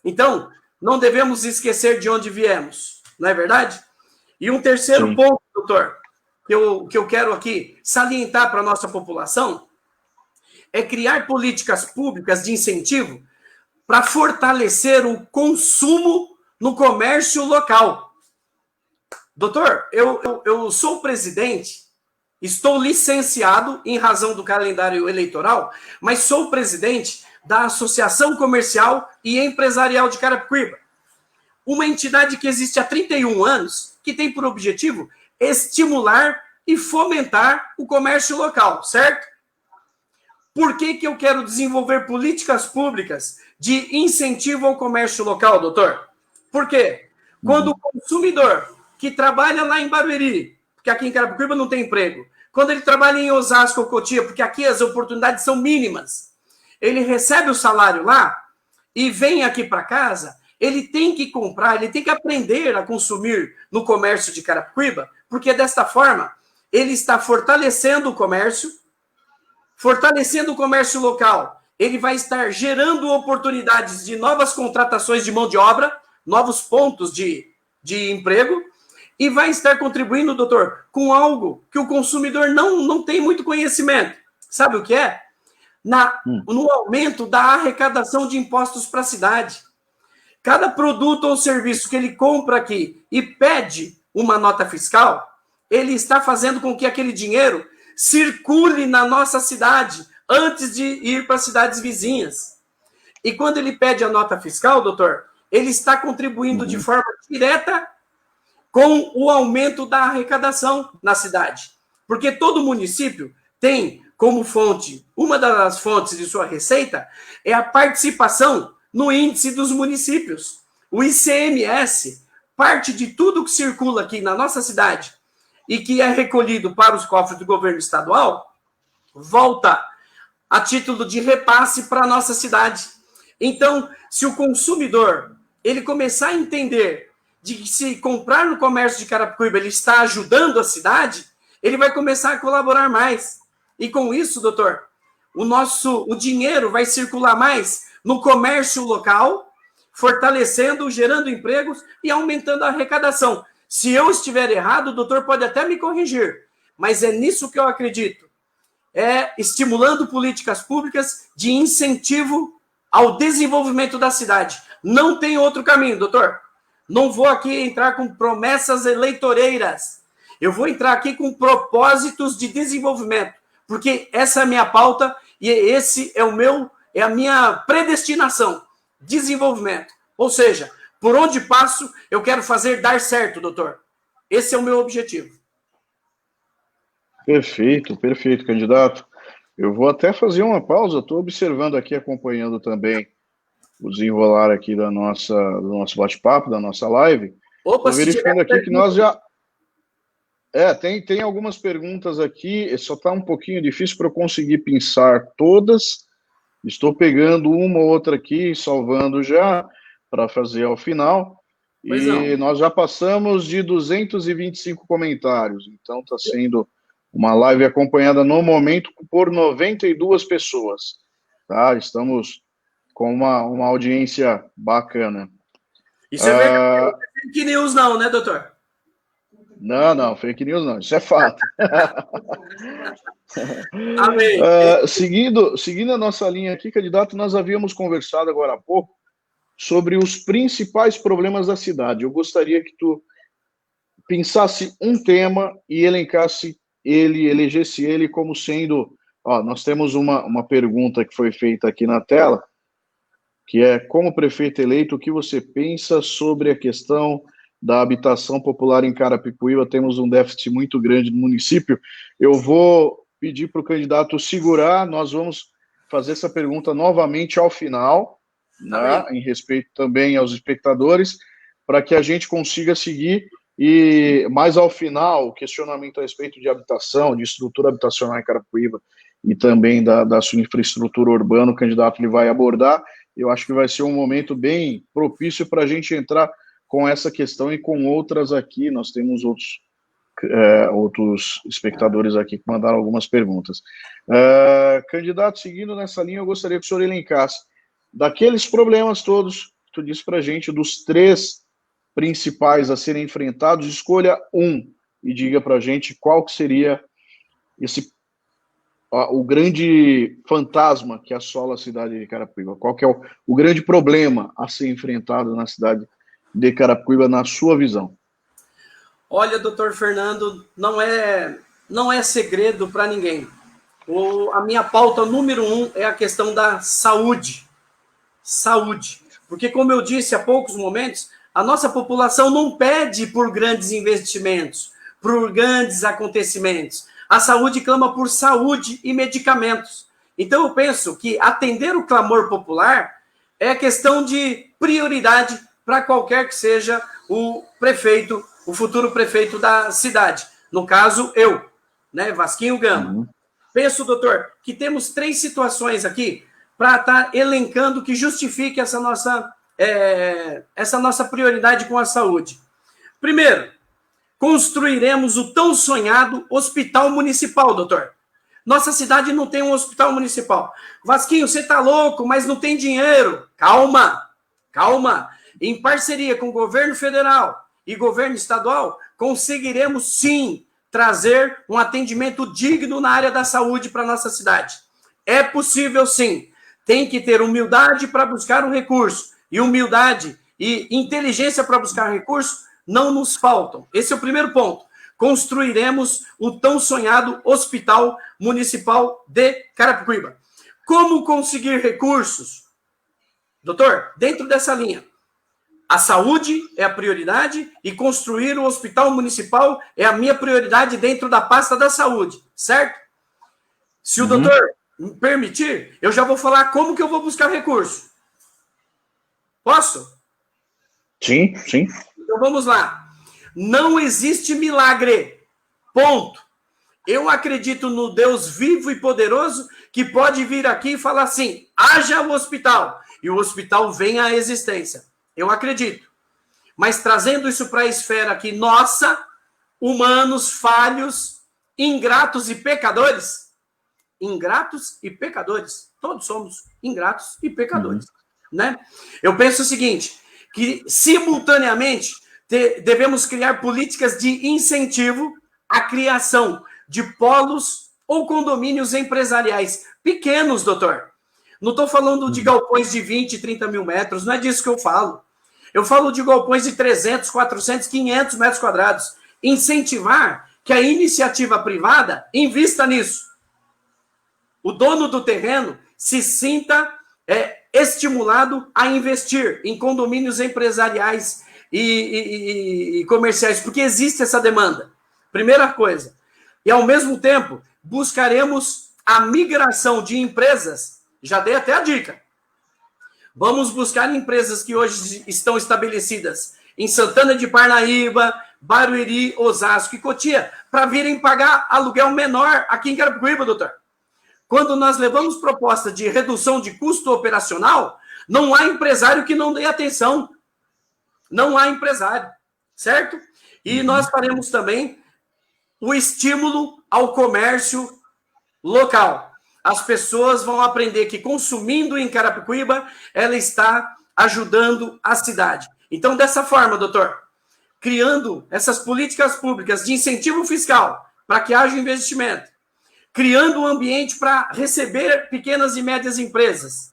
Speaker 2: Então, não devemos esquecer de onde viemos. Não é verdade? E um terceiro ponto, doutor, que eu quero aqui salientar para a nossa população é criar políticas públicas de incentivo para fortalecer o consumo no comércio local. Doutor, eu sou presidente, estou licenciado em razão do calendário eleitoral, mas sou presidente da Associação Comercial e Empresarial de Carapicuíba, uma entidade que existe há 31 anos, que tem por objetivo estimular e fomentar o comércio local, certo? Por que eu quero desenvolver políticas públicas de incentivo ao comércio local, doutor. Por quê? Quando o consumidor que trabalha lá em Barueri, porque aqui em Carapicuíba não tem emprego, quando ele trabalha em Osasco ou Cotia, porque aqui as oportunidades são mínimas, ele recebe o salário lá e vem aqui para casa, ele tem que comprar, ele tem que aprender a consumir no comércio de Carapicuíba, porque desta forma ele está fortalecendo o comércio local. Ele vai estar gerando oportunidades de novas contratações de mão de obra, novos pontos de emprego, e vai estar contribuindo, doutor, com algo que o consumidor não tem muito conhecimento. Sabe o que é? No aumento da arrecadação de impostos para a cidade. Cada produto ou serviço que ele compra aqui e pede uma nota fiscal, ele está fazendo com que aquele dinheiro circule na nossa cidade antes de ir para cidades vizinhas. E quando ele pede a nota fiscal, doutor, ele está contribuindo de forma direta com o aumento da arrecadação na cidade. Porque todo município tem como fonte, uma das fontes de sua receita é a participação no índice dos municípios. O ICMS, parte de tudo que circula aqui na nossa cidade e que é recolhido para os cofres do governo estadual, volta a título de repasse para a nossa cidade. Então, se o consumidor ele começar a entender de que se comprar no comércio de Carapicuíba ele está ajudando a cidade, ele vai começar a colaborar mais. E com isso, doutor, o dinheiro vai circular mais no comércio local, fortalecendo, gerando empregos e aumentando a arrecadação. Se eu estiver errado, o doutor pode até me corrigir, mas é nisso que eu acredito. É estimulando políticas públicas de incentivo ao desenvolvimento da cidade. Não tem outro caminho, doutor. Não vou aqui entrar com promessas eleitoreiras. Eu vou entrar aqui com propósitos de desenvolvimento, porque essa é a minha pauta e esse é a minha predestinação, desenvolvimento. Ou seja, por onde passo, eu quero fazer dar certo, doutor. Esse é o meu objetivo.
Speaker 1: Perfeito, perfeito, candidato. Eu vou até fazer uma pausa, estou observando aqui, acompanhando também o desenrolar aqui do nosso bate-papo, da nossa live. Estou verificando aqui que nós já... tem algumas perguntas aqui, só está um pouquinho difícil para eu conseguir pensar todas. Estou pegando uma ou outra aqui, salvando já, para fazer ao final. E nós já passamos de 225 comentários, então está sendo uma live acompanhada no momento por 92 pessoas. Tá? Estamos com uma audiência bacana.
Speaker 2: Isso é verdade, não é fake news não, né, doutor?
Speaker 1: Não, fake news não, isso é fato.
Speaker 2: Amém.
Speaker 1: Seguindo a nossa linha aqui, candidato, nós havíamos conversado agora há pouco sobre os principais problemas da cidade. Eu gostaria que tu pensasse um tema e elegesse ele como sendo... nós temos uma pergunta que foi feita aqui na tela, que é, como prefeito eleito, o que você pensa sobre a questão da habitação popular em Carapicuíba? Temos um déficit muito grande no município. Eu vou pedir para o candidato segurar, nós vamos fazer essa pergunta novamente ao final, né, em respeito também aos espectadores, para que a gente consiga seguir, e mais ao final, o questionamento a respeito de habitação, de estrutura habitacional em Carapicuíba, e também da sua infraestrutura urbana, o candidato ele vai abordar. Eu acho que vai ser um momento bem propício para a gente entrar com essa questão e com outras aqui. Nós temos outros espectadores aqui que mandaram algumas perguntas. Candidato, seguindo nessa linha, eu gostaria que o senhor elencasse daqueles problemas todos que tu disse para a gente, dos 3 principais a serem enfrentados, escolha um e diga para a gente qual que seria o grande fantasma que assola a cidade de Carapicuíba. Qual que é o grande problema a ser enfrentado na cidade de Carapicuíba, na sua visão?
Speaker 2: Olha, doutor Fernando, não é segredo para ninguém. A minha pauta número 1 é a questão da saúde. Saúde. Porque, como eu disse há poucos momentos, a nossa população não pede por grandes investimentos, por grandes acontecimentos. A saúde clama por saúde e medicamentos. Então, eu penso que atender o clamor popular é questão de prioridade para qualquer que seja o prefeito, o futuro prefeito da cidade. No caso, eu, né, Vasquinho Gama.
Speaker 1: Uhum.
Speaker 2: Penso, doutor, que temos 3 situações aqui para estar elencando que justifique essa nossa prioridade com a saúde. Primeiro, construiremos o tão sonhado hospital municipal, doutor. Nossa cidade não tem um hospital municipal. Vasquinho, você está louco, mas não tem dinheiro. Calma, calma. Em parceria com o governo federal e governo estadual, conseguiremos sim trazer um atendimento digno na área da saúde para nossa cidade. É possível sim. Tem que ter humildade para buscar um recurso. E humildade e inteligência para buscar recurso não nos faltam. Esse é o primeiro ponto. Construiremos o tão sonhado Hospital Municipal de Carapicuíba. Como conseguir recursos? Doutor, dentro dessa linha, a saúde é a prioridade e construir o Hospital Municipal é a minha prioridade dentro da pasta da saúde, certo? Se o doutor me permitir, eu já vou falar como que eu vou buscar recurso. Posso?
Speaker 1: Sim, sim.
Speaker 2: Então vamos lá. Não existe milagre. Ponto. Eu acredito no Deus vivo e poderoso que pode vir aqui e falar assim: haja o hospital. E o hospital vem à existência. Eu acredito. Mas trazendo isso para a esfera aqui nossa, humanos, falhos, ingratos e pecadores. Ingratos e pecadores. Todos somos ingratos e pecadores. Né? Eu penso o seguinte, que simultaneamente devemos criar políticas de incentivo à criação de polos ou condomínios empresariais pequenos, doutor. Não estou falando de galpões de 20, 30 mil metros, não é disso que eu falo. Eu falo de galpões de 300, 400, 500 metros quadrados. Incentivar que a iniciativa privada invista nisso. O dono do terreno se sinta estimulado a investir em condomínios empresariais e comerciais, porque existe essa demanda. Primeira coisa. E, ao mesmo tempo, buscaremos a migração de empresas. Já dei até a dica. Vamos buscar empresas que hoje estão estabelecidas em Santana de Parnaíba, Barueri, Osasco e Cotia, para virem pagar aluguel menor aqui em Carapicuíba, doutor. Quando nós levamos proposta de redução de custo operacional, não há empresário que não dê atenção. Não há empresário, certo? E nós faremos também o estímulo ao comércio local. As pessoas vão aprender que consumindo em Carapicuíba, ela está ajudando a cidade. Então, dessa forma, doutor, criando essas políticas públicas de incentivo fiscal para que haja investimento, criando um ambiente para receber pequenas e médias empresas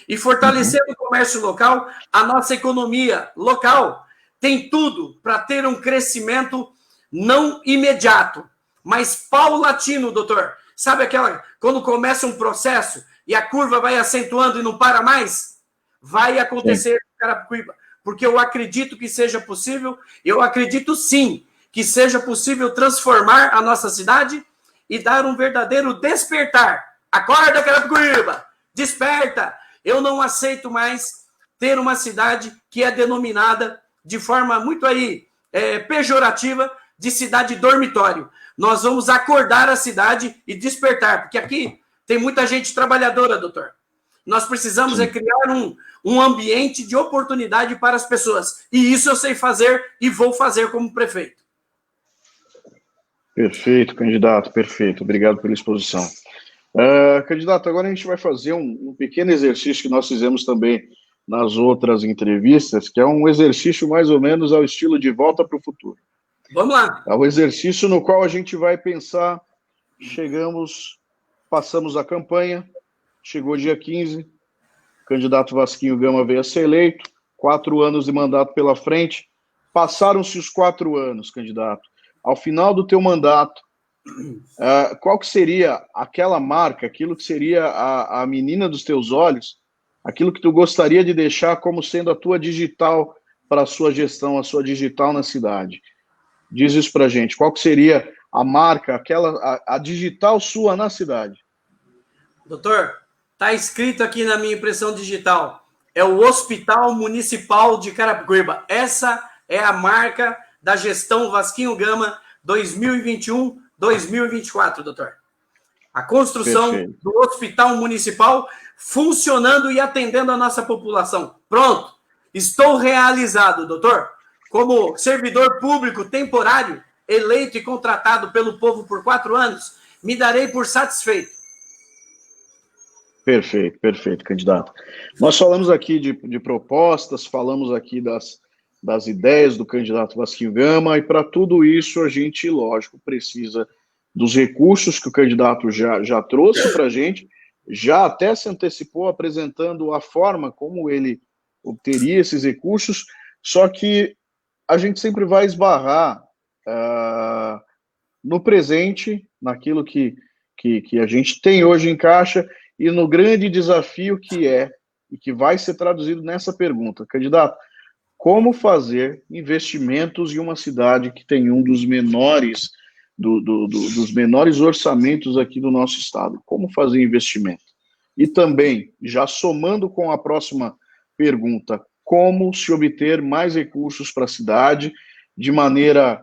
Speaker 2: e fortalecendo o comércio local, a nossa economia local tem tudo para ter um crescimento não imediato, mas paulatino, doutor. Sabe aquela, quando começa um processo e a curva vai acentuando e não para mais? Vai acontecer em Carapicuíba, porque eu acredito que seja possível, eu acredito sim que seja possível transformar a nossa cidade e dar um verdadeiro despertar. Acorda, Carapicuíba! Desperta! Eu não aceito mais ter uma cidade que é denominada de forma muito pejorativa de cidade dormitório. Nós vamos acordar a cidade e despertar, porque aqui tem muita gente trabalhadora, doutor. Nós precisamos criar um ambiente de oportunidade para as pessoas. E isso eu sei fazer e vou fazer como prefeito.
Speaker 1: Perfeito, candidato, perfeito. Obrigado pela exposição. Candidato, agora a gente vai fazer um pequeno exercício que nós fizemos também nas outras entrevistas, que é um exercício mais ou menos ao estilo de Volta para o Futuro.
Speaker 2: Vamos lá.
Speaker 1: É um exercício no qual a gente vai pensar, passamos a campanha, chegou dia 15, o candidato Vasquinho Gama veio a ser eleito, 4 anos de mandato pela frente, passaram-se os 4 anos, candidato. Ao final do teu mandato, qual que seria aquela marca, aquilo que seria a menina dos teus olhos, aquilo que tu gostaria de deixar como sendo a tua digital para a sua gestão, a sua digital na cidade? Diz isso pra gente. Qual que seria a marca, a digital sua na cidade?
Speaker 2: Doutor, está escrito aqui na minha impressão digital, é o Hospital Municipal de Carapicuíba. Essa é a marca da gestão Vasquinho Gama 2021-2024, doutor. A construção do Hospital Municipal funcionando e atendendo a nossa população. Pronto. Estou realizado, doutor. Como servidor público temporário, eleito e contratado pelo povo por 4 anos, me darei por satisfeito.
Speaker 1: Perfeito, perfeito, candidato. Nós falamos aqui de propostas, falamos aqui das ideias do candidato Vasquinho Gama, e para tudo isso a gente, lógico, precisa dos recursos que o candidato já trouxe para a gente, já até se antecipou apresentando a forma como ele obteria esses recursos, só que a gente sempre vai esbarrar no presente, naquilo que a gente tem hoje em caixa, e no grande desafio que é, e que vai ser traduzido nessa pergunta. Candidato, como fazer investimentos em uma cidade que tem um dos menores, dos menores orçamentos aqui do nosso estado? Como fazer investimento? E também, já somando com a próxima pergunta, como se obter mais recursos para a cidade de maneira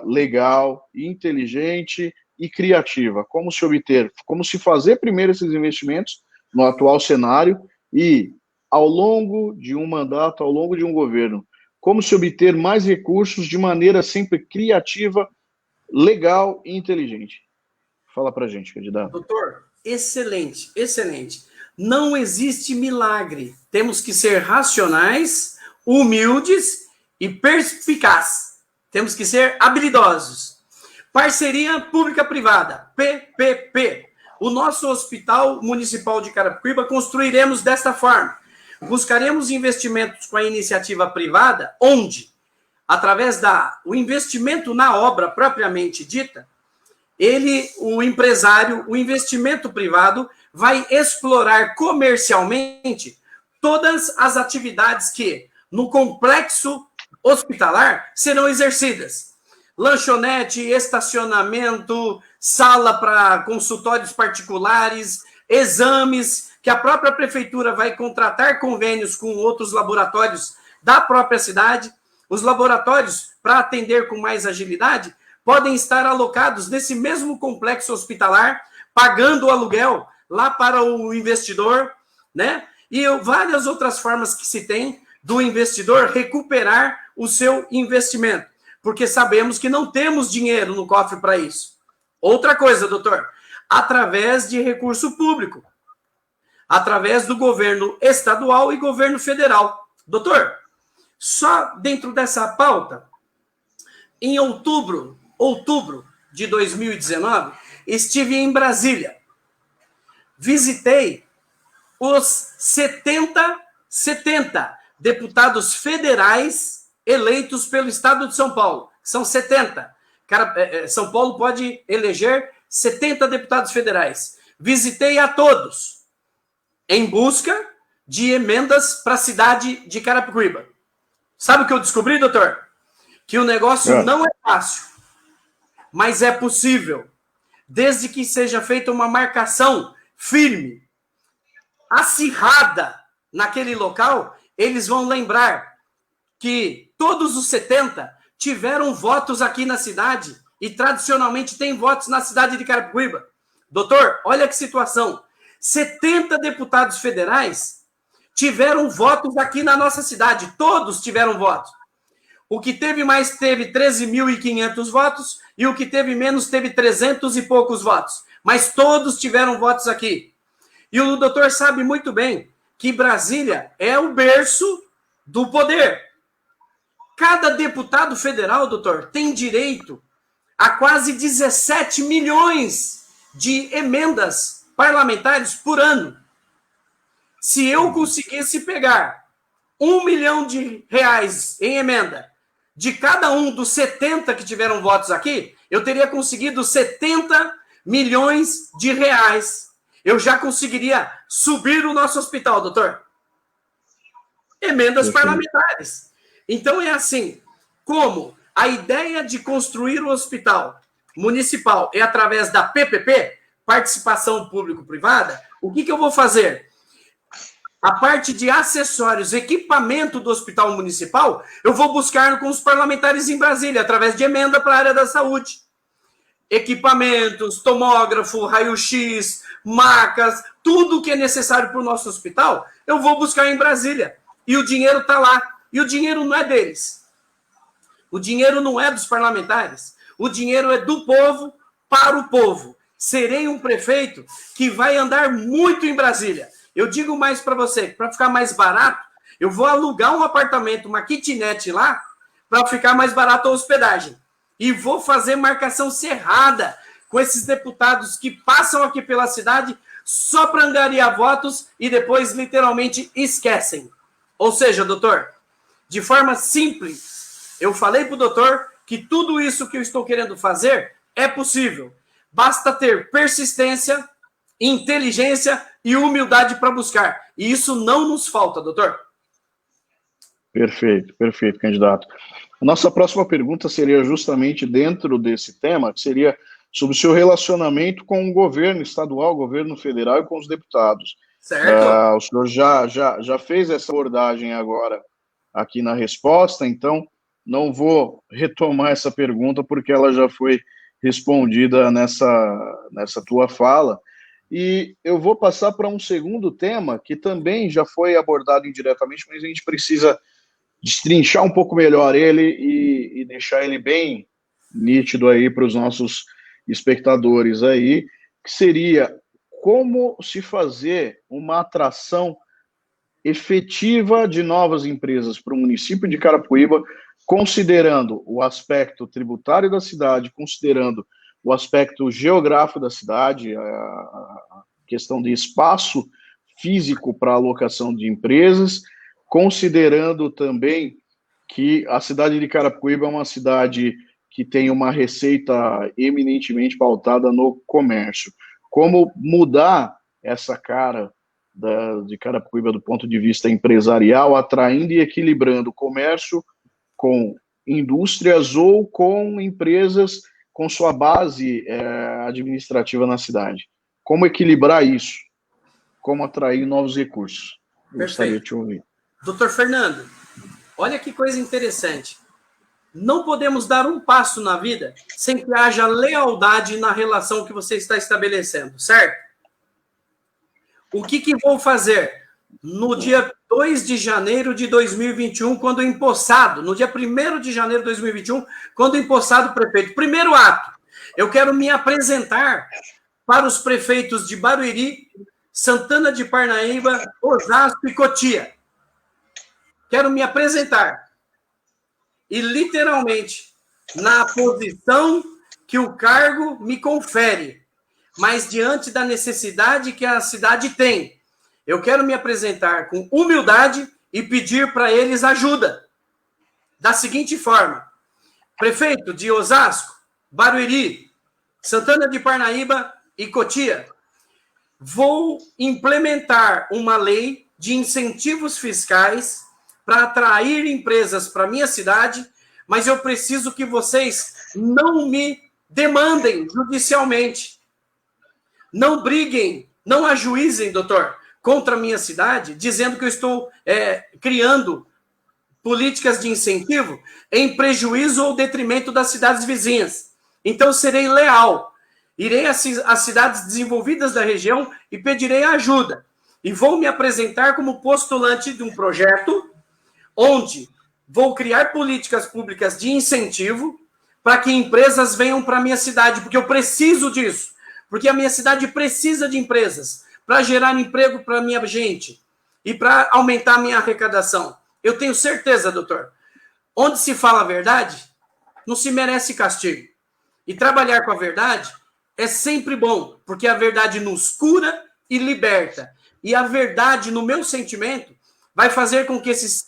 Speaker 1: legal, inteligente e criativa? Como se fazer primeiro esses investimentos no atual cenário e, ao longo de um mandato, ao longo de um governo, como se obter mais recursos de maneira sempre criativa, legal e inteligente? Fala para a gente, candidato.
Speaker 2: Doutor, excelente, excelente. Não existe milagre. Temos que ser racionais, humildes e perspicazes. Temos que ser habilidosos. Parceria pública-privada, PPP. O nosso Hospital Municipal de Carapicuíba construiremos desta forma. Buscaremos investimentos com a iniciativa privada, onde, através do investimento na obra propriamente dita, o empresário, o investimento privado, vai explorar comercialmente todas as atividades que, no complexo hospitalar, serão exercidas. Lanchonete, estacionamento, sala para consultórios particulares, exames, que a própria prefeitura vai contratar convênios com outros laboratórios da própria cidade. Os laboratórios, para atender com mais agilidade, podem estar alocados nesse mesmo complexo hospitalar, pagando o aluguel lá para o investidor, né? E várias outras formas que se tem do investidor recuperar o seu investimento, porque sabemos que não temos dinheiro no cofre para isso. Outra coisa, doutor, através de recurso público, através do governo estadual e governo federal. Doutor, só dentro dessa pauta, em outubro de 2019, estive em Brasília. Visitei os 70 deputados federais eleitos pelo estado de São Paulo. São 70. São Paulo pode eleger 70 deputados federais. Visitei a todos em busca de emendas para a cidade de Carapicuíba. Sabe o que eu descobri, doutor? Que o negócio não é fácil, mas é possível, desde que seja feita uma marcação firme, acirrada naquele local. Eles vão lembrar que todos os 70 tiveram votos aqui na cidade e tradicionalmente tem votos na cidade de Carapicuíba. Doutor, olha que situação. 70 deputados federais tiveram votos aqui na nossa cidade. Todos tiveram votos. O que teve mais teve 13.500 votos e o que teve menos teve 300 e poucos votos. Mas todos tiveram votos aqui. E o doutor sabe muito bem que Brasília é o berço do poder. Cada deputado federal, doutor, tem direito a quase 17 milhões de emendas parlamentares por ano. Se eu conseguisse pegar R$1 milhão em emenda de cada um dos 70 que tiveram votos aqui, eu teria conseguido 70 milhões de reais. Eu já conseguiria subir o nosso hospital, doutor. Emendas parlamentares. Então é assim, como a ideia de construir o hospital municipal é através da PPP, participação público-privada, o que eu vou fazer? A parte de acessórios, equipamento do hospital municipal, eu vou buscar com os parlamentares em Brasília, através de emenda para a área da saúde. Equipamentos, tomógrafo, raio-x, macas, tudo que é necessário para o nosso hospital, eu vou buscar em Brasília. E o dinheiro está lá. E o dinheiro não é deles. O dinheiro não é dos parlamentares. O dinheiro é do povo para o povo. Serei um prefeito que vai andar muito em Brasília. Eu digo mais para você, para ficar mais barato, eu vou alugar um apartamento, uma kitnet lá, para ficar mais barato a hospedagem. E vou fazer marcação cerrada com esses deputados que passam aqui pela cidade só para angariar votos e depois literalmente esquecem. Ou seja, doutor, de forma simples, eu falei para o doutor que tudo isso que eu estou querendo fazer é possível. Basta ter persistência, inteligência e humildade para buscar. E isso não nos falta, doutor.
Speaker 1: Perfeito, perfeito, candidato. A nossa próxima pergunta seria justamente dentro desse tema, que seria sobre o seu relacionamento com o governo estadual, o governo federal e com os deputados.
Speaker 2: Certo.
Speaker 1: O senhor já fez essa abordagem agora aqui na resposta, então não vou retomar essa pergunta porque ela já foi respondida nessa tua fala. E eu vou passar para um segundo tema que também já foi abordado indiretamente, mas a gente precisa destrinchar um pouco melhor ele e deixar ele bem nítido aí para os nossos espectadores aí, que seria como se fazer uma atração efetiva de novas empresas para o município de Carapicuíba, considerando o aspecto tributário da cidade, considerando o aspecto geográfico da cidade, a questão de espaço físico para alocação de empresas, considerando também que a cidade de Carapicuíba é uma cidade que tem uma receita eminentemente pautada no comércio. Como mudar essa cara de Carapicuíba do ponto de vista empresarial, atraindo e equilibrando o comércio com indústrias ou com empresas com sua base administrativa na cidade. Como equilibrar isso? Como atrair novos recursos? Gostaria de te ouvir.
Speaker 2: Doutor Fernando, olha que coisa interessante. Não podemos dar um passo na vida sem que haja lealdade na relação que você está estabelecendo, certo? O que vou fazer? No dia 2 de janeiro de 2021, quando empossado, no dia 1º de janeiro de 2021, quando empossado o prefeito. Primeiro ato, eu quero me apresentar para os prefeitos de Barueri, Santana de Parnaíba, Osasco e Cotia. Quero me apresentar. E, literalmente, na posição que o cargo me confere, mas diante da necessidade que a cidade tem. Eu quero me apresentar com humildade e pedir para eles ajuda. Da seguinte forma: prefeito de Osasco, Barueri, Santana de Parnaíba e Cotia, vou implementar uma lei de incentivos fiscais para atrair empresas para a minha cidade, mas eu preciso que vocês não me demandem judicialmente. Não briguem, não ajuizem, doutor, contra a minha cidade, dizendo que eu estou criando políticas de incentivo em prejuízo ou detrimento das cidades vizinhas. Então, serei leal. Irei às cidades desenvolvidas da região e pedirei ajuda. E vou me apresentar como postulante de um projeto onde vou criar políticas públicas de incentivo para que empresas venham para a minha cidade, porque eu preciso disso. Porque a minha cidade precisa de empresas para gerar emprego para a minha gente e para aumentar a minha arrecadação. Eu tenho certeza, doutor, onde se fala a verdade, não se merece castigo. E trabalhar com a verdade é sempre bom, porque a verdade nos cura e liberta. E a verdade, no meu sentimento, vai fazer com que esses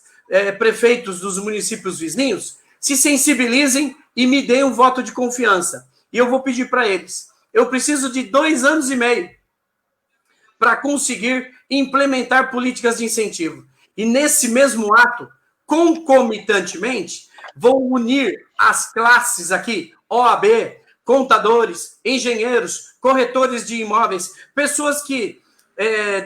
Speaker 2: prefeitos dos municípios vizinhos se sensibilizem e me deem um voto de confiança. E eu vou pedir para eles. Eu preciso de 2 anos e meio para conseguir implementar políticas de incentivo. E nesse mesmo ato, concomitantemente, vou unir as classes aqui, OAB, contadores, engenheiros, corretores de imóveis, pessoas que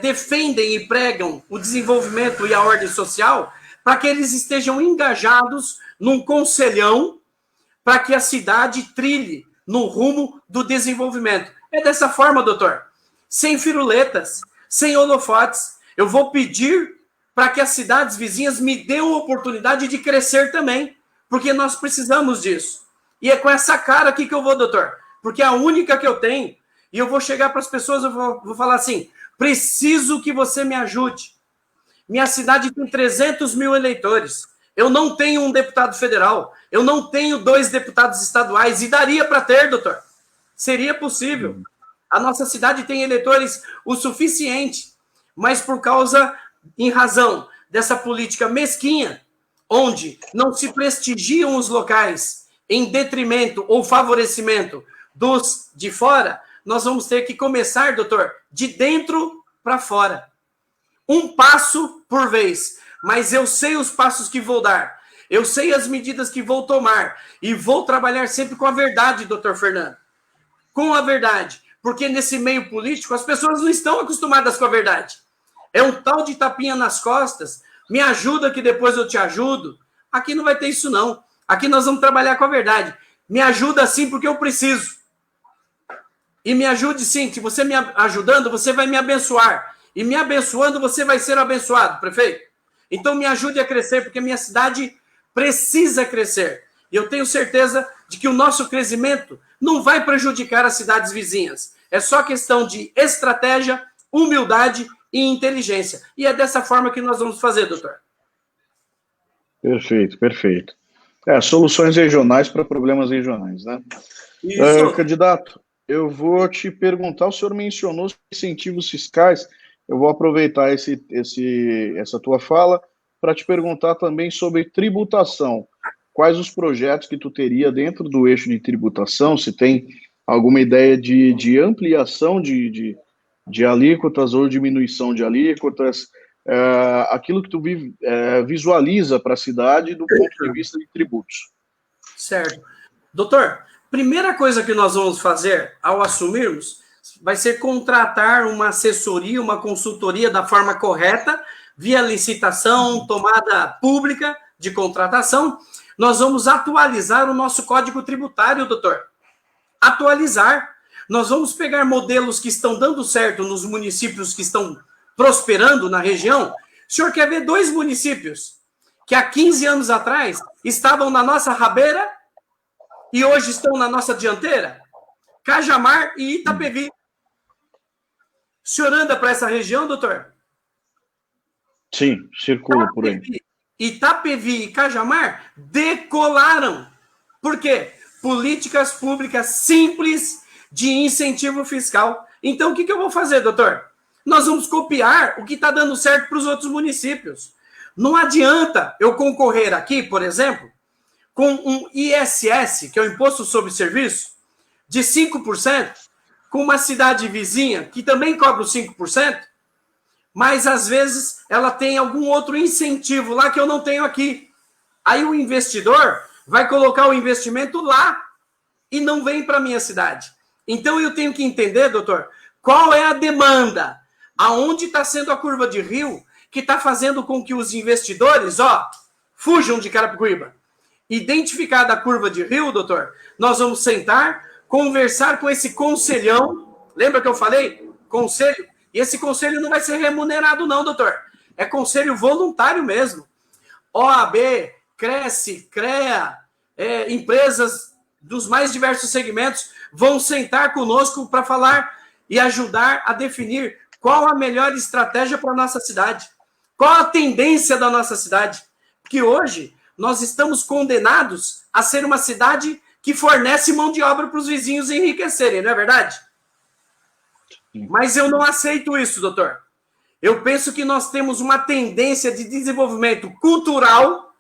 Speaker 2: defendem e pregam o desenvolvimento e a ordem social, para que eles estejam engajados num conselhão para que a cidade trilhe no rumo do desenvolvimento. É dessa forma, doutor, sem firuletas, sem holofotes. Eu vou pedir para que as cidades vizinhas me dêem a oportunidade de crescer também, porque nós precisamos disso. E é com essa cara aqui que eu vou, doutor, porque é a única que eu tenho, e eu vou chegar para as pessoas, eu vou falar assim, preciso que você me ajude. Minha cidade tem 300 mil eleitores, eu não tenho um deputado federal, eu não tenho 2 deputados estaduais, e daria para ter, doutor. Seria possível. A nossa cidade tem eleitores o suficiente, mas por causa, em razão dessa política mesquinha, onde não se prestigiam os locais em detrimento ou favorecimento dos de fora, nós vamos ter que começar, doutor, de dentro para fora. Um passo por vez, mas eu sei os passos que vou dar, eu sei as medidas que vou tomar e vou trabalhar sempre com a verdade, doutor Fernando. Com a verdade, porque nesse meio político as pessoas não estão acostumadas com a verdade. É um tal de tapinha nas costas, me ajuda que depois eu te ajudo. Aqui não vai ter isso não. Aqui nós vamos trabalhar com a verdade. Me ajuda sim porque eu preciso. E me ajude sim, que você me ajudando, você vai me abençoar. E me abençoando, você vai ser abençoado, prefeito. Então me ajude a crescer, porque minha cidade precisa crescer. E eu tenho certeza de que o nosso crescimento não vai prejudicar as cidades vizinhas. É só questão de estratégia, humildade e inteligência. E é dessa forma que nós vamos fazer, doutor.
Speaker 1: Perfeito, perfeito. Soluções regionais para problemas regionais, né? Candidato, eu vou te perguntar, o senhor mencionou os incentivos fiscais, eu vou aproveitar essa tua fala para te perguntar também sobre tributação. Quais os projetos que tu teria dentro do eixo de tributação, se tem alguma ideia de ampliação de alíquotas ou diminuição de alíquotas, aquilo que tu visualiza para a cidade do ponto de vista de tributos.
Speaker 2: Certo. Doutor, primeira coisa que nós vamos fazer ao assumirmos vai ser contratar uma assessoria, uma consultoria da forma correta, via licitação, tomada pública de contratação. Nós vamos atualizar o nosso código tributário, doutor. Atualizar. Nós vamos pegar modelos que estão dando certo nos municípios que estão prosperando na região. O senhor quer ver 2 municípios que há 15 anos atrás estavam na nossa rabeira e hoje estão na nossa dianteira? Cajamar e Itapevi. O senhor anda para essa região, doutor?
Speaker 1: Sim, circulo por aí.
Speaker 2: Itapevi e Cajamar decolaram. Por quê? Políticas públicas simples de incentivo fiscal. Então, o que eu vou fazer, doutor? Nós vamos copiar o que está dando certo para os outros municípios. Não adianta eu concorrer aqui, por exemplo, com um ISS, que é o Imposto sobre Serviço, de 5%, com uma cidade vizinha que também cobra os 5%, mas às vezes ela tem algum outro incentivo lá que eu não tenho aqui. Aí o investidor vai colocar o investimento lá e não vem para a minha cidade. Então eu tenho que entender, doutor, qual é a demanda, aonde está sendo a curva de rio que está fazendo com que os investidores, fujam de Carapicuíba. Identificada a curva de rio, doutor, nós vamos sentar, conversar com esse conselhão. Lembra que eu falei? Conselho. E esse conselho não vai ser remunerado não, doutor. É conselho voluntário mesmo. OAB, Cresce, CREA, empresas dos mais diversos segmentos vão sentar conosco para falar e ajudar a definir qual a melhor estratégia para a nossa cidade. Qual a tendência da nossa cidade. Porque hoje nós estamos condenados a ser uma cidade que fornece mão de obra para os vizinhos enriquecerem, não é verdade? Mas eu não aceito isso, doutor. Eu penso que nós temos uma tendência de desenvolvimento cultural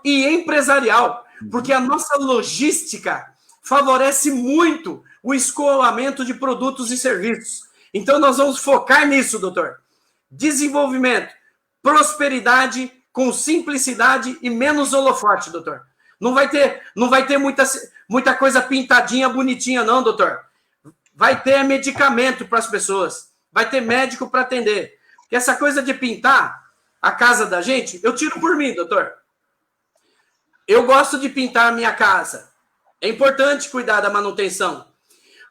Speaker 2: e empresarial, porque a nossa logística favorece muito o escoamento de produtos e serviços. Então, nós vamos focar nisso, doutor. Desenvolvimento, prosperidade com simplicidade e menos holofote, doutor. Não vai ter muita coisa pintadinha, bonitinha, não, doutor. vai ter medicamento para as pessoas, vai ter médico para atender. Porque essa coisa de pintar a casa da gente, eu tiro por mim, doutor. Eu gosto de pintar a minha casa. É importante cuidar da manutenção.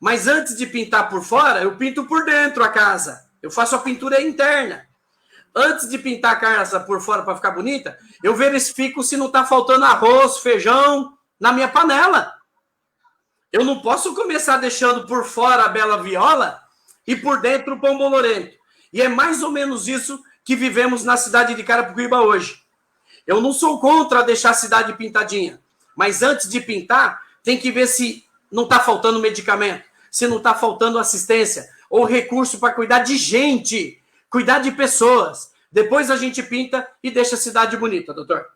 Speaker 2: Mas antes de pintar por fora, eu pinto por dentro a casa. Eu faço a pintura interna. Antes de pintar a casa por fora para ficar bonita, eu verifico se não está faltando arroz, feijão na minha panela. Eu não posso começar deixando por fora a bela viola e por dentro o pão bolorento. E é mais ou menos isso que vivemos na cidade de Carapicuíba hoje. Eu não sou contra deixar a cidade pintadinha, mas antes de pintar, tem que ver se não está faltando medicamento, se não está faltando assistência ou recurso para cuidar de gente, cuidar de pessoas. Depois a gente pinta e deixa a cidade bonita, doutor.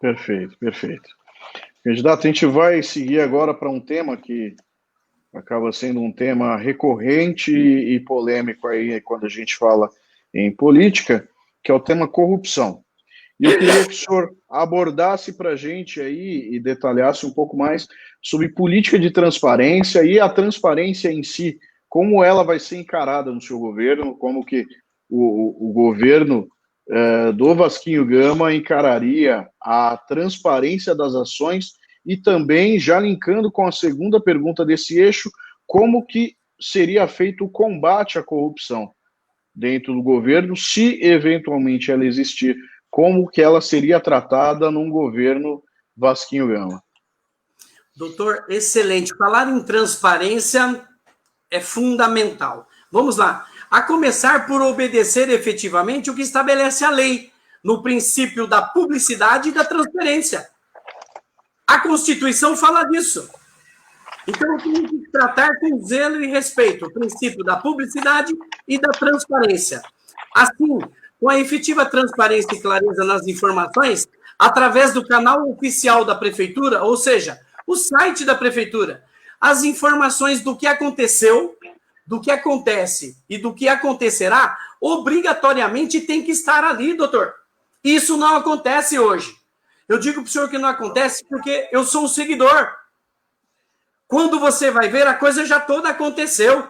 Speaker 1: Perfeito, perfeito. Candidato, a gente vai seguir agora para um tema que acaba sendo um tema recorrente e polêmico aí quando a gente fala em política, que é o tema corrupção. E eu queria que o senhor abordasse para a gente aí e detalhasse um pouco mais sobre política de transparência e a transparência em si, como ela vai ser encarada no seu governo, como que o governo do Vasquinho Gama encararia a transparência das ações e também, já linkando com a segunda pergunta desse eixo, como que seria feito o combate à corrupção dentro do governo, se eventualmente ela existir, como que ela seria tratada num governo Vasquinho Gama.
Speaker 2: Doutor, excelente. Falar em transparência é fundamental. Vamos lá. A começar por obedecer efetivamente o que estabelece a lei, no princípio da publicidade e da transparência. A Constituição fala disso. Então, tem que tratar com zelo e respeito o princípio da publicidade e da transparência. Assim, com a efetiva transparência e clareza nas informações, através do canal oficial da Prefeitura, ou seja, o site da Prefeitura, as informações do que aconteceu, do que acontece e do que acontecerá, obrigatoriamente tem que estar ali, doutor. Isso não acontece hoje. Eu digo para o senhor que não acontece porque eu sou um seguidor. Quando você vai ver, a coisa já toda aconteceu.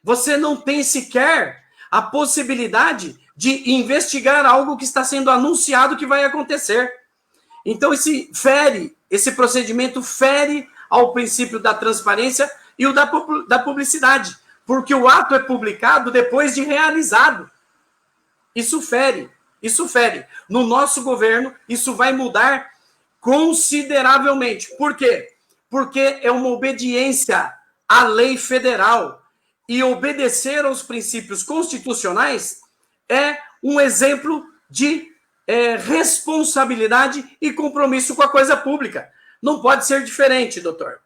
Speaker 2: Você não tem sequer a possibilidade de investigar algo que está sendo anunciado que vai acontecer. Então, esse procedimento fere ao princípio da transparência e o da publicidade, porque o ato é publicado depois de realizado. Isso fere. No nosso governo, isso vai mudar consideravelmente. Por quê? Porque é uma obediência à lei federal. E obedecer aos princípios constitucionais é um exemplo de responsabilidade e compromisso com a coisa pública. Não pode ser diferente, doutor.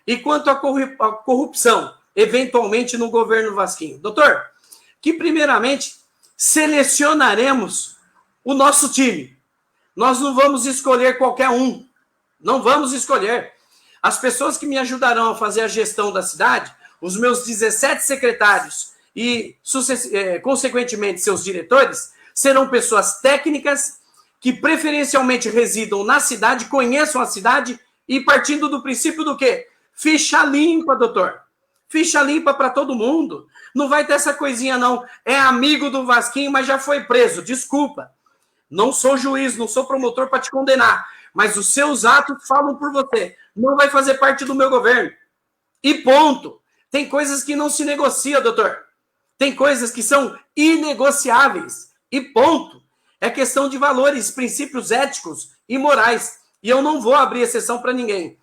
Speaker 2: E quanto à corrupção, eventualmente no governo Vasquinho? Doutor, que primeiramente selecionaremos o nosso time. Nós não vamos escolher qualquer um. Não vamos escolher. As pessoas que me ajudarão a fazer a gestão da cidade, os meus 17 secretários e, consequentemente, seus diretores, serão pessoas técnicas que preferencialmente residam na cidade, conheçam a cidade e partindo do princípio do quê? Ficha limpa, doutor. Ficha limpa para todo mundo. Não vai ter essa coisinha, não. É amigo do Vasquinho, mas já foi preso. Desculpa. Não sou juiz, não sou promotor para te condenar. Mas os seus atos falam por você. Não vai fazer parte do meu governo. E ponto. Tem coisas que não se negocia, doutor. Tem coisas que são inegociáveis. E ponto. É questão de valores, princípios éticos e morais. E eu não vou abrir exceção para ninguém.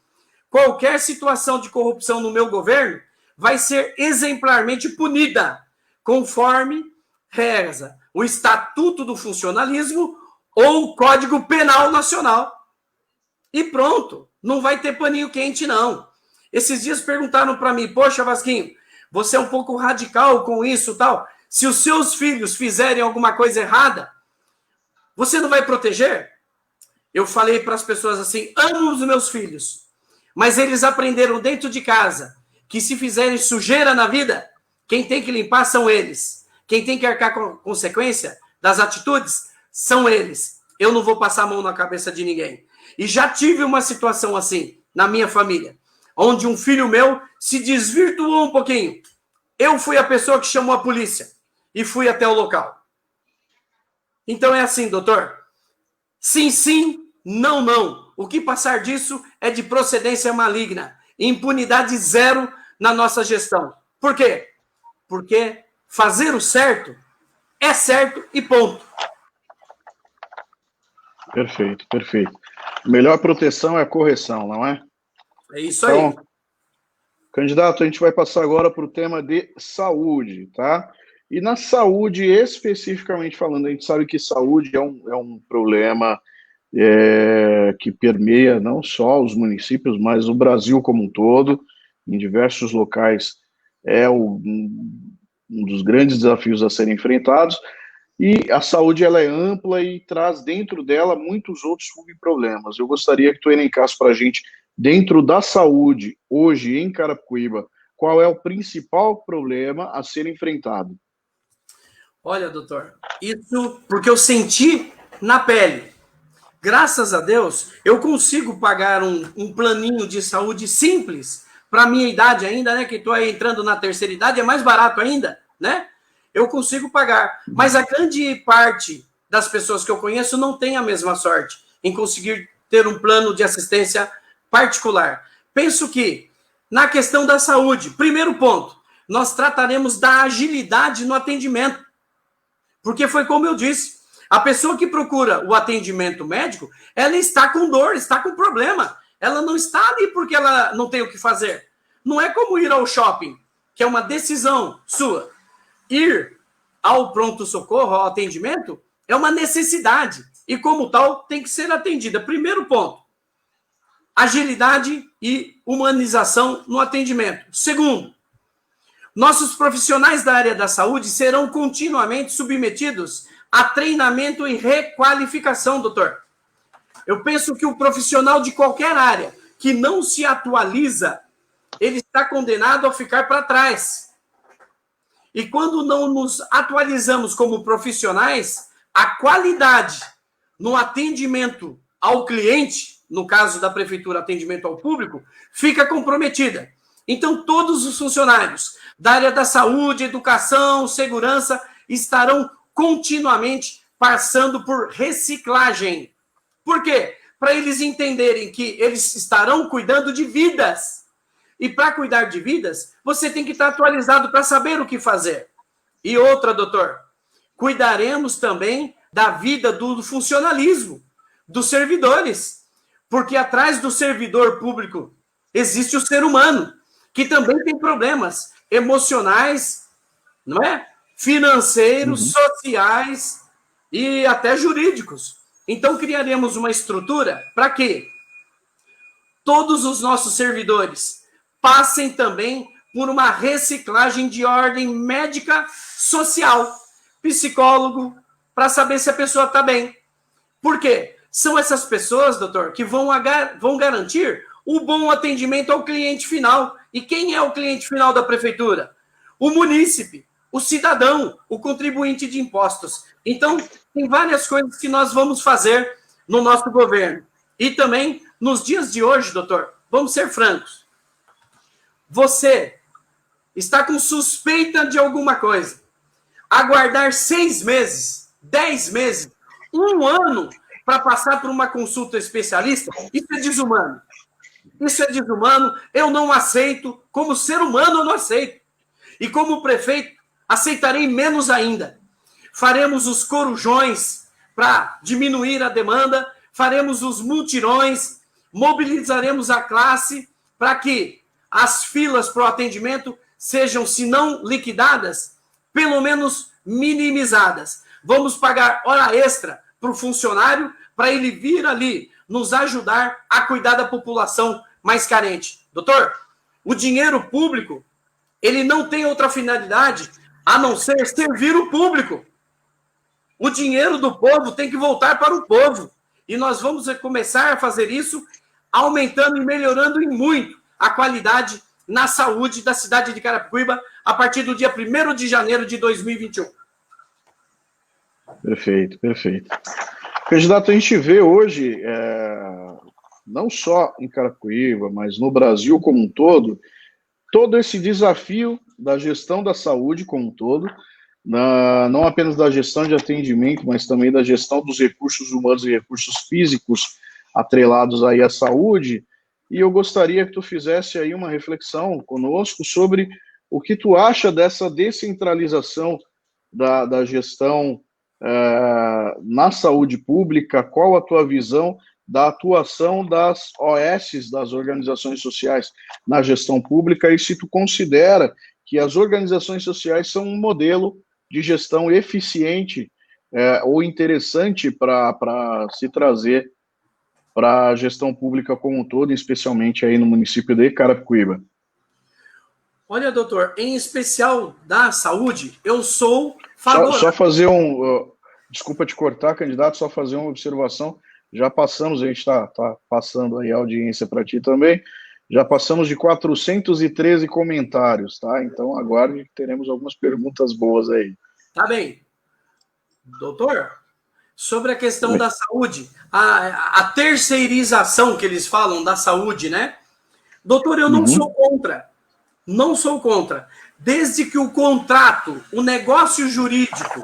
Speaker 2: Qualquer situação de corrupção no meu governo vai ser exemplarmente punida, conforme reza o Estatuto do Funcionalismo ou o Código Penal Nacional. E pronto. Não vai ter paninho quente, não. Esses dias perguntaram para mim, poxa, Vasquinho, você é um pouco radical com isso e tal. Se os seus filhos fizerem alguma coisa errada, você não vai proteger? Eu falei para as pessoas assim, amo os meus filhos, mas eles aprenderam dentro de casa que se fizerem sujeira na vida, quem tem que limpar são eles. Quem tem que arcar com a consequência das atitudes são eles. Eu não vou passar a mão na cabeça de ninguém. E já tive uma situação assim na minha família, onde um filho meu se desvirtuou um pouquinho. Eu fui a pessoa que chamou a polícia e fui até o local. Então é assim, doutor. Sim, sim, não, não. O que passar disso é de procedência maligna. Impunidade zero na nossa gestão. Por quê? Porque fazer o certo é certo e ponto.
Speaker 1: Perfeito, perfeito. Melhor proteção é a correção, não é?
Speaker 2: É isso aí.
Speaker 1: Então, candidato, a gente vai passar agora para o tema de saúde, tá? E na saúde, especificamente falando, a gente sabe que saúde é um problema que permeia não só os municípios, mas o Brasil como um todo, em diversos locais, é um dos grandes desafios a serem enfrentados. E a saúde ela é ampla e traz dentro dela muitos outros subproblemas. Eu gostaria que tu elencasse para a gente, dentro da saúde, hoje em Carapicuíba, qual é o principal problema a ser enfrentado?
Speaker 2: Olha, doutor, isso porque eu senti na pele. Graças a Deus, eu consigo pagar um planinho de saúde simples para a minha idade ainda, né? Que estou aí entrando na terceira idade, é mais barato ainda, né? Eu consigo pagar. Mas a grande parte das pessoas que eu conheço não tem a mesma sorte em conseguir ter um plano de assistência particular. Penso que, na questão da saúde, primeiro ponto, nós trataremos da agilidade no atendimento. Porque foi como eu disse, a pessoa que procura o atendimento médico, ela está com dor, está com problema. Ela não está ali porque ela não tem o que fazer. Não é como ir ao shopping, que é uma decisão sua. Ir ao pronto-socorro, ao atendimento, é uma necessidade. E como tal, tem que ser atendida. Primeiro ponto, agilidade e humanização no atendimento. Segundo, nossos profissionais da área da saúde serão continuamente submetidos a treinamento e requalificação, doutor. Eu penso que o profissional de qualquer área que não se atualiza, ele está condenado a ficar para trás. E quando não nos atualizamos como profissionais, a qualidade no atendimento ao cliente, no caso da prefeitura, atendimento ao público, fica comprometida. Então, todos os funcionários da área da saúde, educação, segurança, estarão continuamente passando por reciclagem. Por quê? Para eles entenderem que eles estarão cuidando de vidas. E para cuidar de vidas, você tem que estar atualizado para saber o que fazer. E outra, doutor, cuidaremos também da vida do funcionalismo, dos servidores. Porque atrás do servidor público existe o ser humano, que também tem problemas emocionais, não é? Financeiros, sociais e até jurídicos. Então, criaremos uma estrutura para que todos os nossos servidores passem também por uma reciclagem de ordem médica social, psicólogo, para saber se a pessoa está bem. Por quê? São essas pessoas, doutor, que vão garantir o bom atendimento ao cliente final. E quem é o cliente final da prefeitura? O munícipe, o cidadão, o contribuinte de impostos. Então, tem várias coisas que nós vamos fazer no nosso governo. E também, nos dias de hoje, doutor, vamos ser francos. Você está com suspeita de alguma coisa. Aguardar 6 meses, 10 meses, 1 ano para passar por uma consulta especialista, isso é desumano. Isso é desumano, eu não aceito, como ser humano eu não aceito. E como prefeito, aceitarei menos ainda. Faremos os corujões para diminuir a demanda, faremos os multirões, mobilizaremos a classe para que as filas para o atendimento sejam, se não liquidadas, pelo menos minimizadas. Vamos pagar hora extra para o funcionário, para ele vir ali nos ajudar a cuidar da população mais carente. Doutor, o dinheiro público, ele não tem outra finalidade a não ser servir o público. O dinheiro do povo tem que voltar para o povo. E nós vamos começar a fazer isso aumentando e melhorando em muito a qualidade na saúde da cidade de Carapicuíba a partir do dia 1º de janeiro de 2021.
Speaker 1: Perfeito, perfeito. Candidato, a gente vê hoje, não só em Carapicuíba, mas no Brasil como um todo, todo esse desafio da gestão da saúde como um todo, não apenas da gestão de atendimento, mas também da gestão dos recursos humanos e recursos físicos atrelados aí à saúde, e eu gostaria que tu fizesse aí uma reflexão conosco sobre o que tu acha dessa descentralização da gestão na saúde pública, qual a tua visão da atuação das OS, das organizações sociais, na gestão pública, e se tu considera que as organizações sociais são um modelo de gestão eficiente ou interessante para se trazer para a gestão pública como um todo, especialmente aí no município de Carapicuíba.
Speaker 2: Olha, doutor, em especial da saúde, eu sou
Speaker 1: Só fazer desculpa te cortar, candidato, só fazer uma observação. Já passamos, a gente está passando aí a audiência para ti também, já passamos de 413 comentários, tá? Então aguarde que teremos algumas perguntas boas aí.
Speaker 2: Tá bem. Doutor, sobre a questão da saúde, a terceirização que eles falam da saúde, né? Doutor, eu não sou contra. Não sou contra. Desde que o contrato, o negócio jurídico,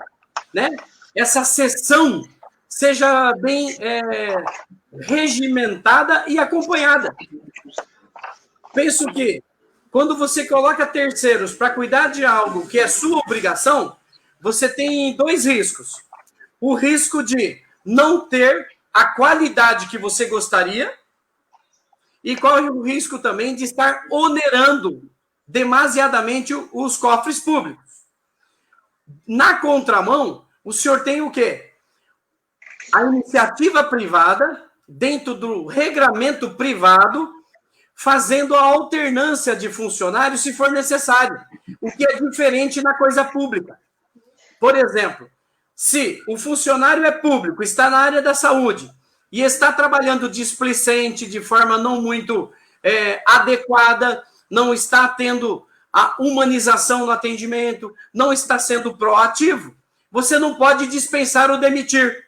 Speaker 2: né? Essa cessão seja bem regimentada e acompanhada. Penso que quando você coloca terceiros para cuidar de algo que é sua obrigação, você tem dois riscos. O risco de não ter a qualidade que você gostaria e corre o risco também de estar onerando demasiadamente os cofres públicos. Na contramão, o senhor tem o quê? A iniciativa privada, dentro do regramento privado, fazendo a alternância de funcionários se for necessário, o que é diferente na coisa pública. Por exemplo, se o funcionário é público, está na área da saúde e está trabalhando displicente, de forma não muito adequada, não está tendo a humanização no atendimento, não está sendo proativo, você não pode dispensar ou demitir.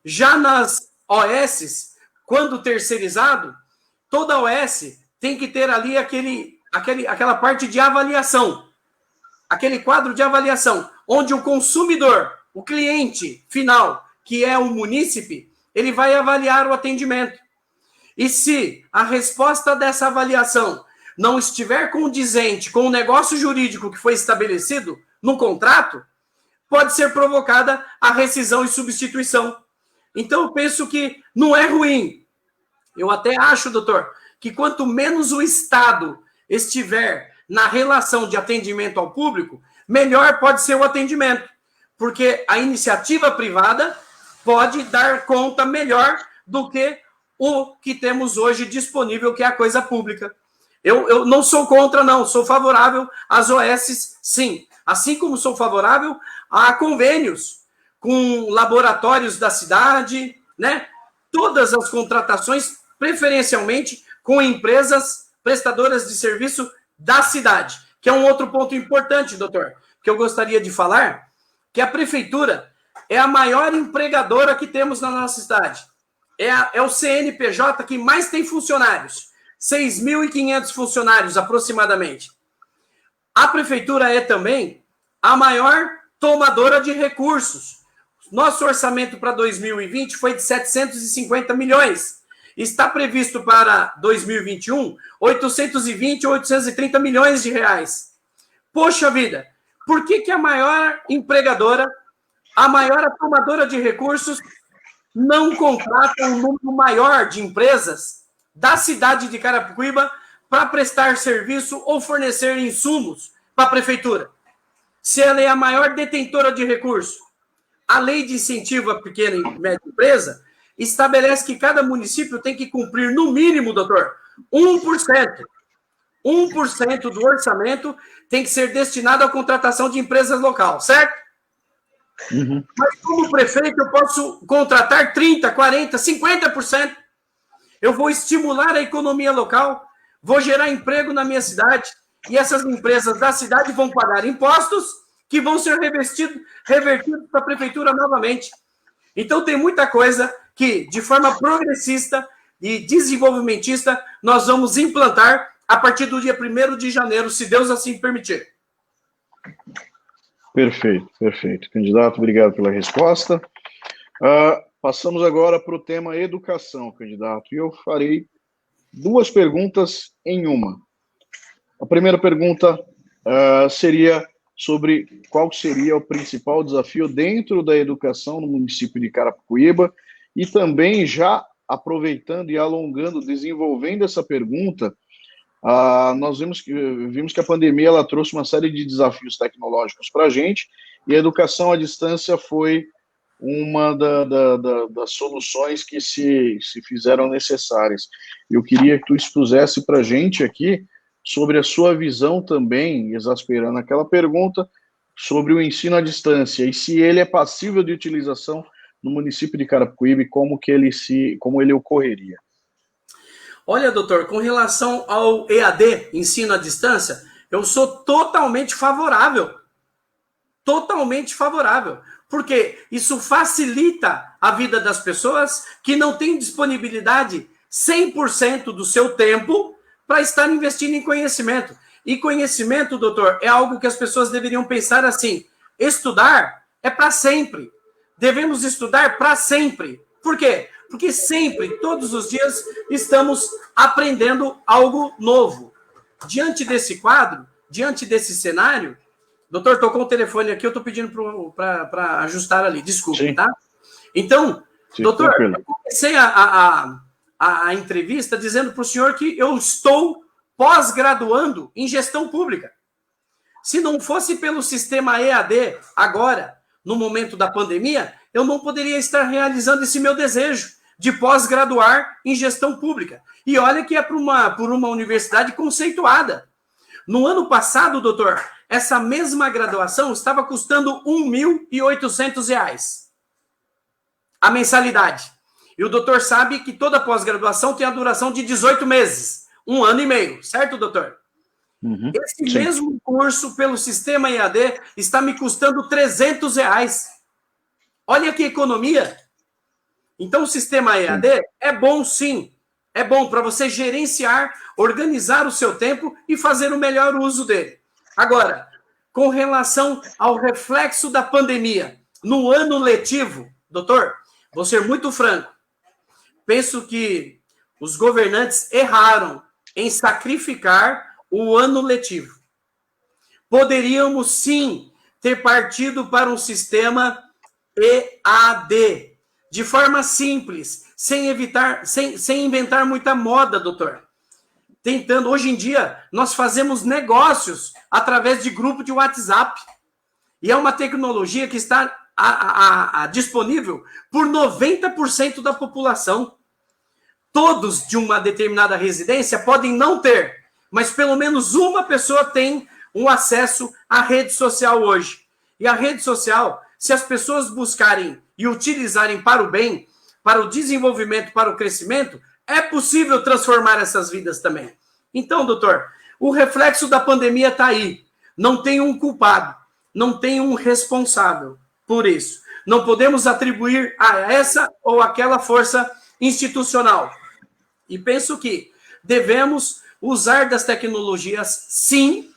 Speaker 2: Já nas OS, quando terceirizado, toda OS tem que ter ali aquela parte de avaliação, aquele quadro de avaliação, onde o consumidor, o cliente final, que é o munícipe, ele vai avaliar o atendimento. E se a resposta dessa avaliação não estiver condizente com o negócio jurídico que foi estabelecido no contrato, pode ser provocada a rescisão e substituição. Então, eu penso que não é ruim. Eu até acho, doutor, que quanto menos o Estado estiver na relação de atendimento ao público, melhor pode ser o atendimento, porque a iniciativa privada pode dar conta melhor do que o que temos hoje disponível, que é a coisa pública. Eu não sou contra, não. Sou favorável às OS, sim. Assim como sou favorável a convênios com laboratórios da cidade, né? Todas as contratações, preferencialmente, com empresas prestadoras de serviço da cidade, que é um outro ponto importante, doutor, que eu gostaria de falar, que a prefeitura é a maior empregadora que temos na nossa cidade. É o CNPJ que mais tem funcionários, 6.500 funcionários aproximadamente. A prefeitura é também a maior tomadora de recursos. Nosso orçamento para 2020 foi de 750 milhões. Está previsto para 2021 820 ou 830 milhões de reais. Poxa vida, por que a maior empregadora, a maior tomadora de recursos, não contrata um número maior de empresas da cidade de Carapicuíba para prestar serviço ou fornecer insumos para a prefeitura? Se ela é a maior detentora de recursos, a lei de incentivo à pequena e média empresa estabelece que cada município tem que cumprir, no mínimo, doutor, 1%. 1% do orçamento tem que ser destinado à contratação de empresas local, certo?
Speaker 1: Uhum.
Speaker 2: Mas como prefeito eu posso contratar 30%, 40%, 50%. Eu vou estimular a economia local, vou gerar emprego na minha cidade, e essas empresas da cidade vão pagar impostos que vão ser revertidos para a prefeitura novamente. Então tem muita coisa que, de forma progressista e desenvolvimentista, nós vamos implantar a partir do dia 1º de janeiro, se Deus assim permitir.
Speaker 1: Perfeito, perfeito. Candidato, obrigado pela resposta. Passamos agora para o tema educação, candidato, e eu farei 2 perguntas em uma. A primeira pergunta seria sobre qual seria o principal desafio dentro da educação no município de Carapicuíba, e também já aproveitando e alongando, desenvolvendo essa pergunta, nós vimos que a pandemia ela trouxe uma série de desafios tecnológicos para a gente, e a educação à distância foi uma das soluções que se fizeram necessárias. Eu queria que tu expusesse para a gente aqui sobre a sua visão também, exasperando aquela pergunta, sobre o ensino à distância, e se ele é passível de utilização no município de Carapicuíba, e como ele ocorreria.
Speaker 2: Olha, doutor, com relação ao EAD, ensino à distância, eu sou totalmente favorável. Totalmente favorável. Porque isso facilita a vida das pessoas que não têm disponibilidade 100% do seu tempo para estar investindo em conhecimento. E conhecimento, doutor, é algo que as pessoas deveriam pensar assim: estudar é para sempre. Devemos estudar para sempre. Por quê? Porque sempre, todos os dias, estamos aprendendo algo novo. Diante desse quadro, diante desse cenário, doutor, tocou o telefone aqui, eu estou pedindo para ajustar ali, desculpe, sim, tá? Então, sim, doutor, eu comecei a entrevista dizendo para o senhor que eu estou pós-graduando em gestão pública. Se não fosse pelo sistema EAD agora, no momento da pandemia, eu não poderia estar realizando esse meu desejo de pós-graduar em gestão pública. E olha que é por uma universidade conceituada. No ano passado, doutor, essa mesma graduação estava custando R$ 1.800 a mensalidade. E o doutor sabe que toda pós-graduação tem a duração de 18 meses, 1 ano e meio, certo, doutor? Uhum, esse sim. Mesmo curso pelo sistema EAD está me custando R$ 300. Olha que economia. Então, o sistema EAD é bom, sim. É bom para você gerenciar, organizar o seu tempo e fazer o melhor uso dele. Agora, com relação ao reflexo da pandemia no ano letivo, doutor, vou ser muito franco. Penso que os governantes erraram em sacrificar o ano letivo. Poderíamos, sim, ter partido para um sistema EAD, de forma simples, sem inventar muita moda, doutor. Tentando, hoje em dia, nós fazemos negócios através de grupo de WhatsApp. E é uma tecnologia que está disponível por 90% da população. Todos de uma determinada residência podem não ter, mas pelo menos uma pessoa tem um acesso à rede social hoje. E a rede social, se as pessoas buscarem e utilizarem para o bem, para o desenvolvimento, para o crescimento, é possível transformar essas vidas também. Então, doutor, o reflexo da pandemia está aí. Não tem um culpado, não tem um responsável por isso. Não podemos atribuir a essa ou aquela força institucional. E penso que devemos usar das tecnologias, sim.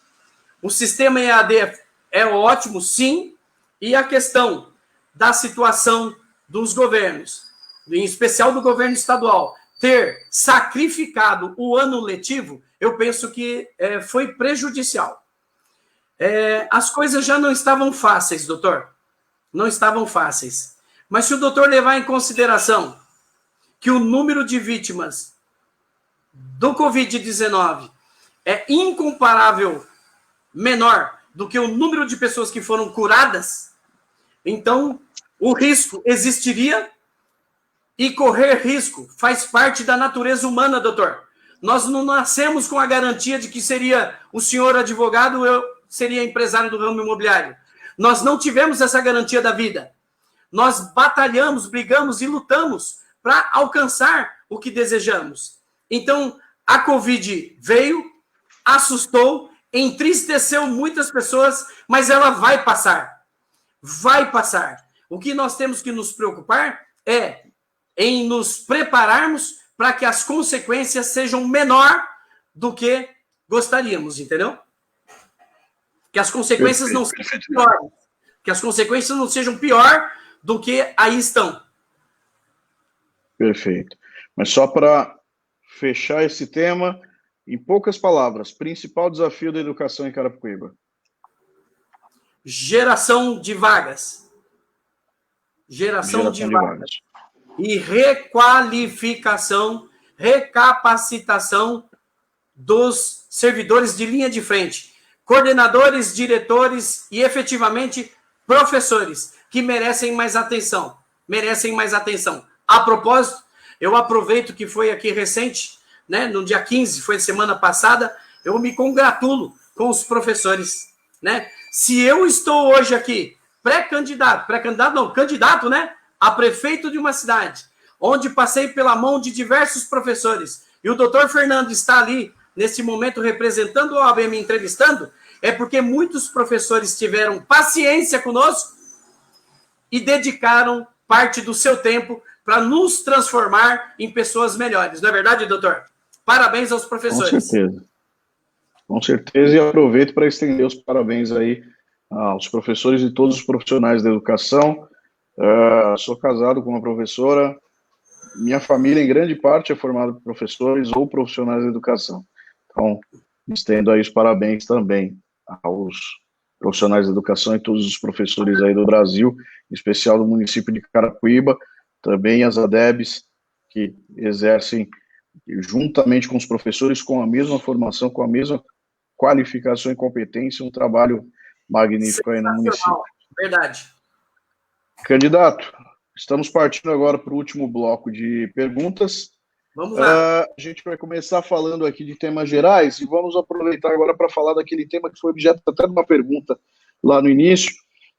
Speaker 2: O sistema EAD é ótimo, sim. E a questão da situação dos governos, em especial do governo estadual, ter sacrificado o ano letivo, eu penso que foi prejudicial. As coisas já não estavam fáceis, doutor. Não estavam fáceis. Mas se o doutor levar em consideração que o número de vítimas do Covid-19 é incomparável menor do que o número de pessoas que foram curadas, então o risco existiria, e correr risco faz parte da natureza humana, doutor. Nós não nascemos com a garantia de que seria o senhor advogado, eu seria empresário do ramo imobiliário. Nós não tivemos essa garantia da vida. Nós batalhamos, brigamos e lutamos para alcançar o que desejamos. Então, a Covid veio, assustou, entristeceu muitas pessoas, mas ela vai passar. Vai passar. O que nós temos que nos preocupar é em nos prepararmos para que as consequências sejam menor do que gostaríamos, entendeu? Que as consequências não sejam piores. Que as consequências não sejam pior do que aí estão.
Speaker 1: Perfeito. Mas só para fechar esse tema, em poucas palavras, principal desafio da educação em Carapicuíba?
Speaker 2: Geração de vagas. Geração de vagas. E requalificação, recapacitação dos servidores de linha de frente, coordenadores, diretores e, efetivamente, professores, que merecem mais atenção. Merecem mais atenção. A propósito, eu aproveito que foi aqui recente, né, no dia 15, foi semana passada, eu me congratulo com os professores, né? Se eu estou hoje aqui, candidato, né, a prefeito de uma cidade, onde passei pela mão de diversos professores, e o doutor Fernando está ali, nesse momento, representando a OAB, me entrevistando, é porque muitos professores tiveram paciência conosco e dedicaram parte do seu tempo para nos transformar em pessoas melhores. Não é verdade, doutor? Parabéns aos professores.
Speaker 1: Com certeza. Com certeza, e aproveito para estender os parabéns aí aos professores e todos os profissionais da educação. Sou casado com uma professora, minha família, em grande parte, é formada por professores ou profissionais da educação. Então, estendo aí os parabéns também aos profissionais da educação e todos os professores aí do Brasil, em especial do município de Carapicuíba, também as ADEBs, que exercem, juntamente com os professores, com a mesma formação, com a mesma qualificação e competência, um trabalho magnífico aí no município.
Speaker 2: Verdade.
Speaker 1: Candidato, estamos partindo agora para o último bloco de perguntas.
Speaker 2: Vamos lá.
Speaker 1: A gente vai começar falando aqui de temas gerais e vamos aproveitar agora para falar daquele tema que foi objeto até de uma pergunta lá no início,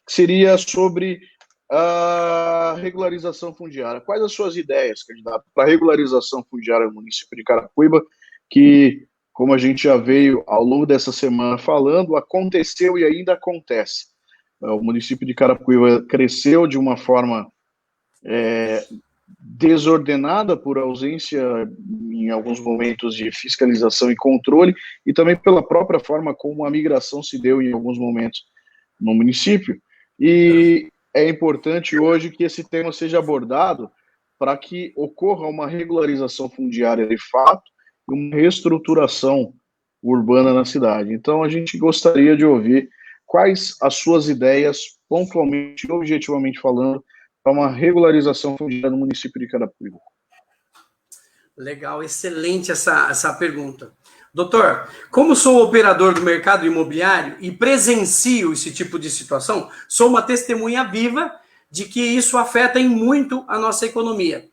Speaker 1: que seria sobre a regularização fundiária. Quais as suas ideias, candidato, para a regularização fundiária no município de Carapicuíba, que, como a gente já veio ao longo dessa semana falando, aconteceu e ainda acontece. O município de Carapicuíba cresceu de uma forma desordenada por ausência, em alguns momentos, de fiscalização e controle, e também pela própria forma como a migração se deu em alguns momentos no município. E é importante hoje que esse tema seja abordado para que ocorra uma regularização fundiária de fato e uma reestruturação urbana na cidade. Então, a gente gostaria de ouvir quais as suas ideias, pontualmente e objetivamente falando, para uma regularização fundiária no município de Carapicuíba.
Speaker 2: Legal, excelente essa pergunta. Doutor, como sou operador do mercado imobiliário e presencio esse tipo de situação, sou uma testemunha viva de que isso afeta em muito a nossa economia.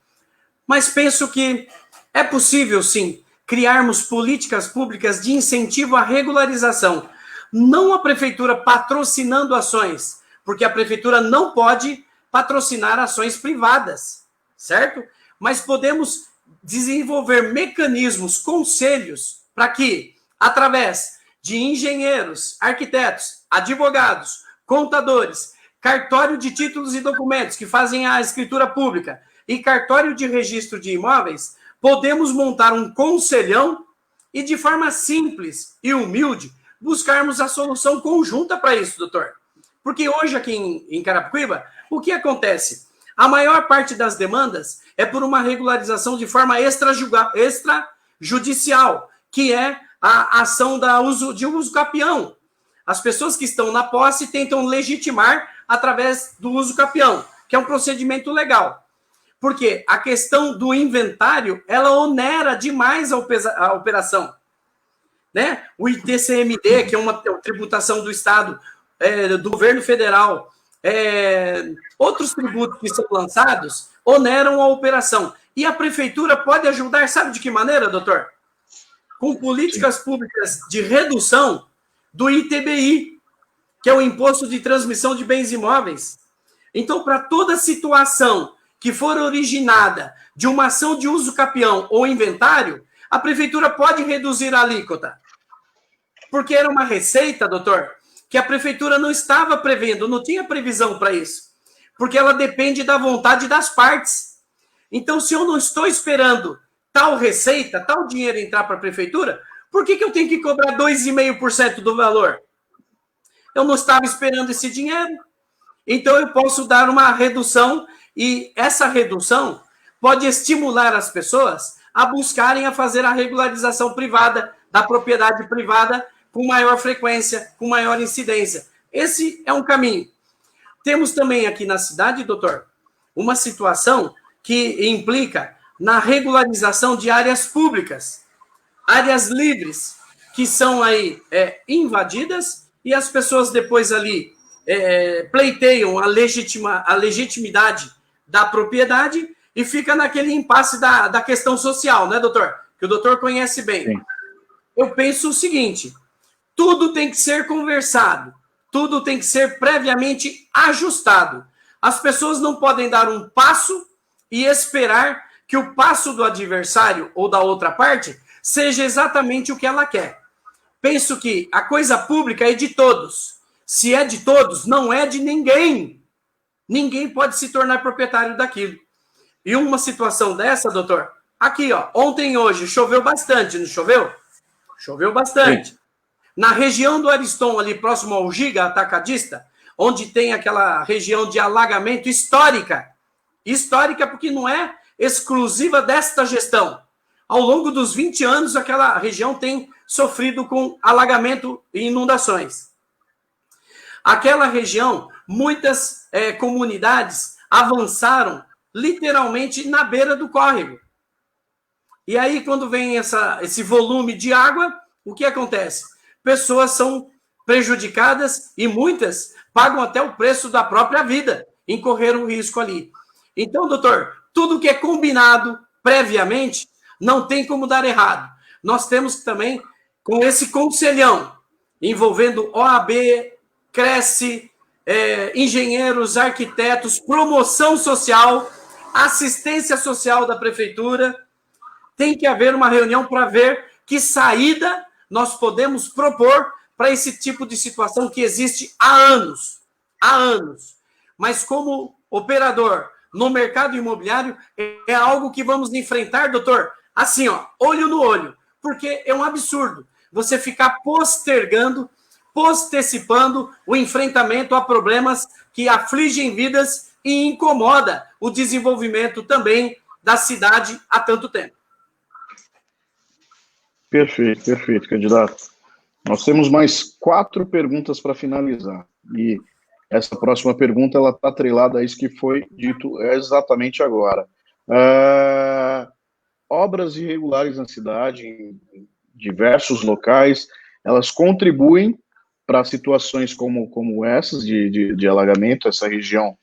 Speaker 2: Mas penso que é possível, sim, criarmos políticas públicas de incentivo à regularização, não a prefeitura patrocinando ações, porque a prefeitura não pode patrocinar ações privadas, certo? Mas podemos desenvolver mecanismos, conselhos, para que, através de engenheiros, arquitetos, advogados, contadores, cartório de títulos e documentos que fazem a escritura pública e cartório de registro de imóveis, podemos montar um conselhão e, de forma simples e humilde, buscarmos a solução conjunta para isso, doutor. Porque hoje, aqui em Carapicuíba, o que acontece? A maior parte das demandas é por uma regularização de forma extrajudicial, que é a ação de uso capião. As pessoas que estão na posse tentam legitimar através do uso capião, que é um procedimento legal. Porque a questão do inventário, ela onera demais a operação. Né? O ITCMD, que é uma tributação do Estado, do governo federal, outros tributos que são lançados, oneram a operação. E a prefeitura pode ajudar, sabe de que maneira, doutor? Com políticas públicas de redução do ITBI, que é o Imposto de Transmissão de Bens Imóveis. Então, para toda situação que for originada de uma ação de uso capião ou inventário, a prefeitura pode reduzir a alíquota. Porque era uma receita, doutor, que a prefeitura não estava prevendo, não tinha previsão para isso. Porque ela depende da vontade das partes. Então, se eu não estou esperando tal receita, tal dinheiro entrar para a prefeitura, Por que eu tenho que cobrar 2,5% do valor? Eu não estava esperando esse dinheiro. Então, eu posso dar uma redução e essa redução pode estimular as pessoas a buscarem a fazer a regularização privada, da propriedade privada, com maior frequência, com maior incidência. Esse é um caminho. Temos também aqui na cidade, doutor, uma situação que implica na regularização de áreas públicas, áreas livres, que são aí invadidas e as pessoas depois ali pleiteiam a legitimidade da propriedade e fica naquele impasse da questão social, né, doutor? Que o doutor conhece bem. Sim. Eu penso o seguinte, tudo tem que ser conversado, tudo tem que ser previamente ajustado. As pessoas não podem dar um passo e esperar que o passo do adversário ou da outra parte seja exatamente o que ela quer. Penso que a coisa pública é de todos. Se é de todos, não é de ninguém. Ninguém pode se tornar proprietário daquilo. E uma situação dessa, doutor, aqui, ó, ontem e hoje choveu bastante, não choveu? Choveu bastante. Sim. Na região do Ariston, ali próximo ao Giga Atacadista, onde tem aquela região de alagamento histórica porque não é exclusiva desta gestão. Ao longo dos 20 anos, aquela região tem sofrido com alagamento e inundações. Aquela região, muitas comunidades avançaram literalmente na beira do córrego. E aí, quando vem esse volume de água, o que acontece? Pessoas são prejudicadas e muitas pagam até o preço da própria vida em correr um risco ali. Então, doutor, tudo que é combinado previamente não tem como dar errado. Nós temos também, com esse conselhão, envolvendo OAB, Cresce, engenheiros, arquitetos, promoção social, assistência social da prefeitura, tem que haver uma reunião para ver que saída nós podemos propor para esse tipo de situação que existe há anos. Há anos. Mas como operador no mercado imobiliário, é algo que vamos enfrentar, doutor, assim, ó, olho no olho, porque é um absurdo você ficar postecipando o enfrentamento a problemas que afligem vidas e incomoda o desenvolvimento também da cidade há tanto tempo.
Speaker 1: Perfeito, candidato. Nós temos mais 4 perguntas para finalizar. E essa próxima pergunta ela está atrelada a isso que foi dito exatamente agora. Obras irregulares na cidade, em diversos locais, elas contribuem para situações como essas de alagamento. Essa região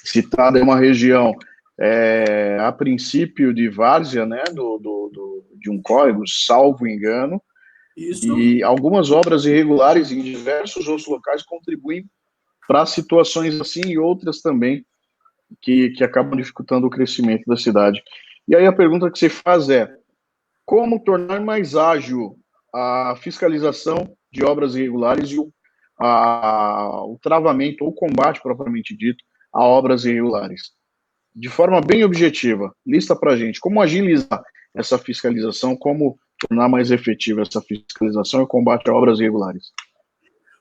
Speaker 1: citada é uma região, a princípio, de várzea, né, de um córrego, salvo engano. Isso. E algumas obras irregulares em diversos outros locais contribuem para situações assim e outras também que acabam dificultando o crescimento da cidade. E aí a pergunta que você faz é: como tornar mais ágil a fiscalização de obras irregulares e o travamento ou combate, propriamente dito, a obras irregulares? De forma bem objetiva, lista para a gente como agilizar essa fiscalização, como tornar mais efetiva essa fiscalização e combate a obras irregulares.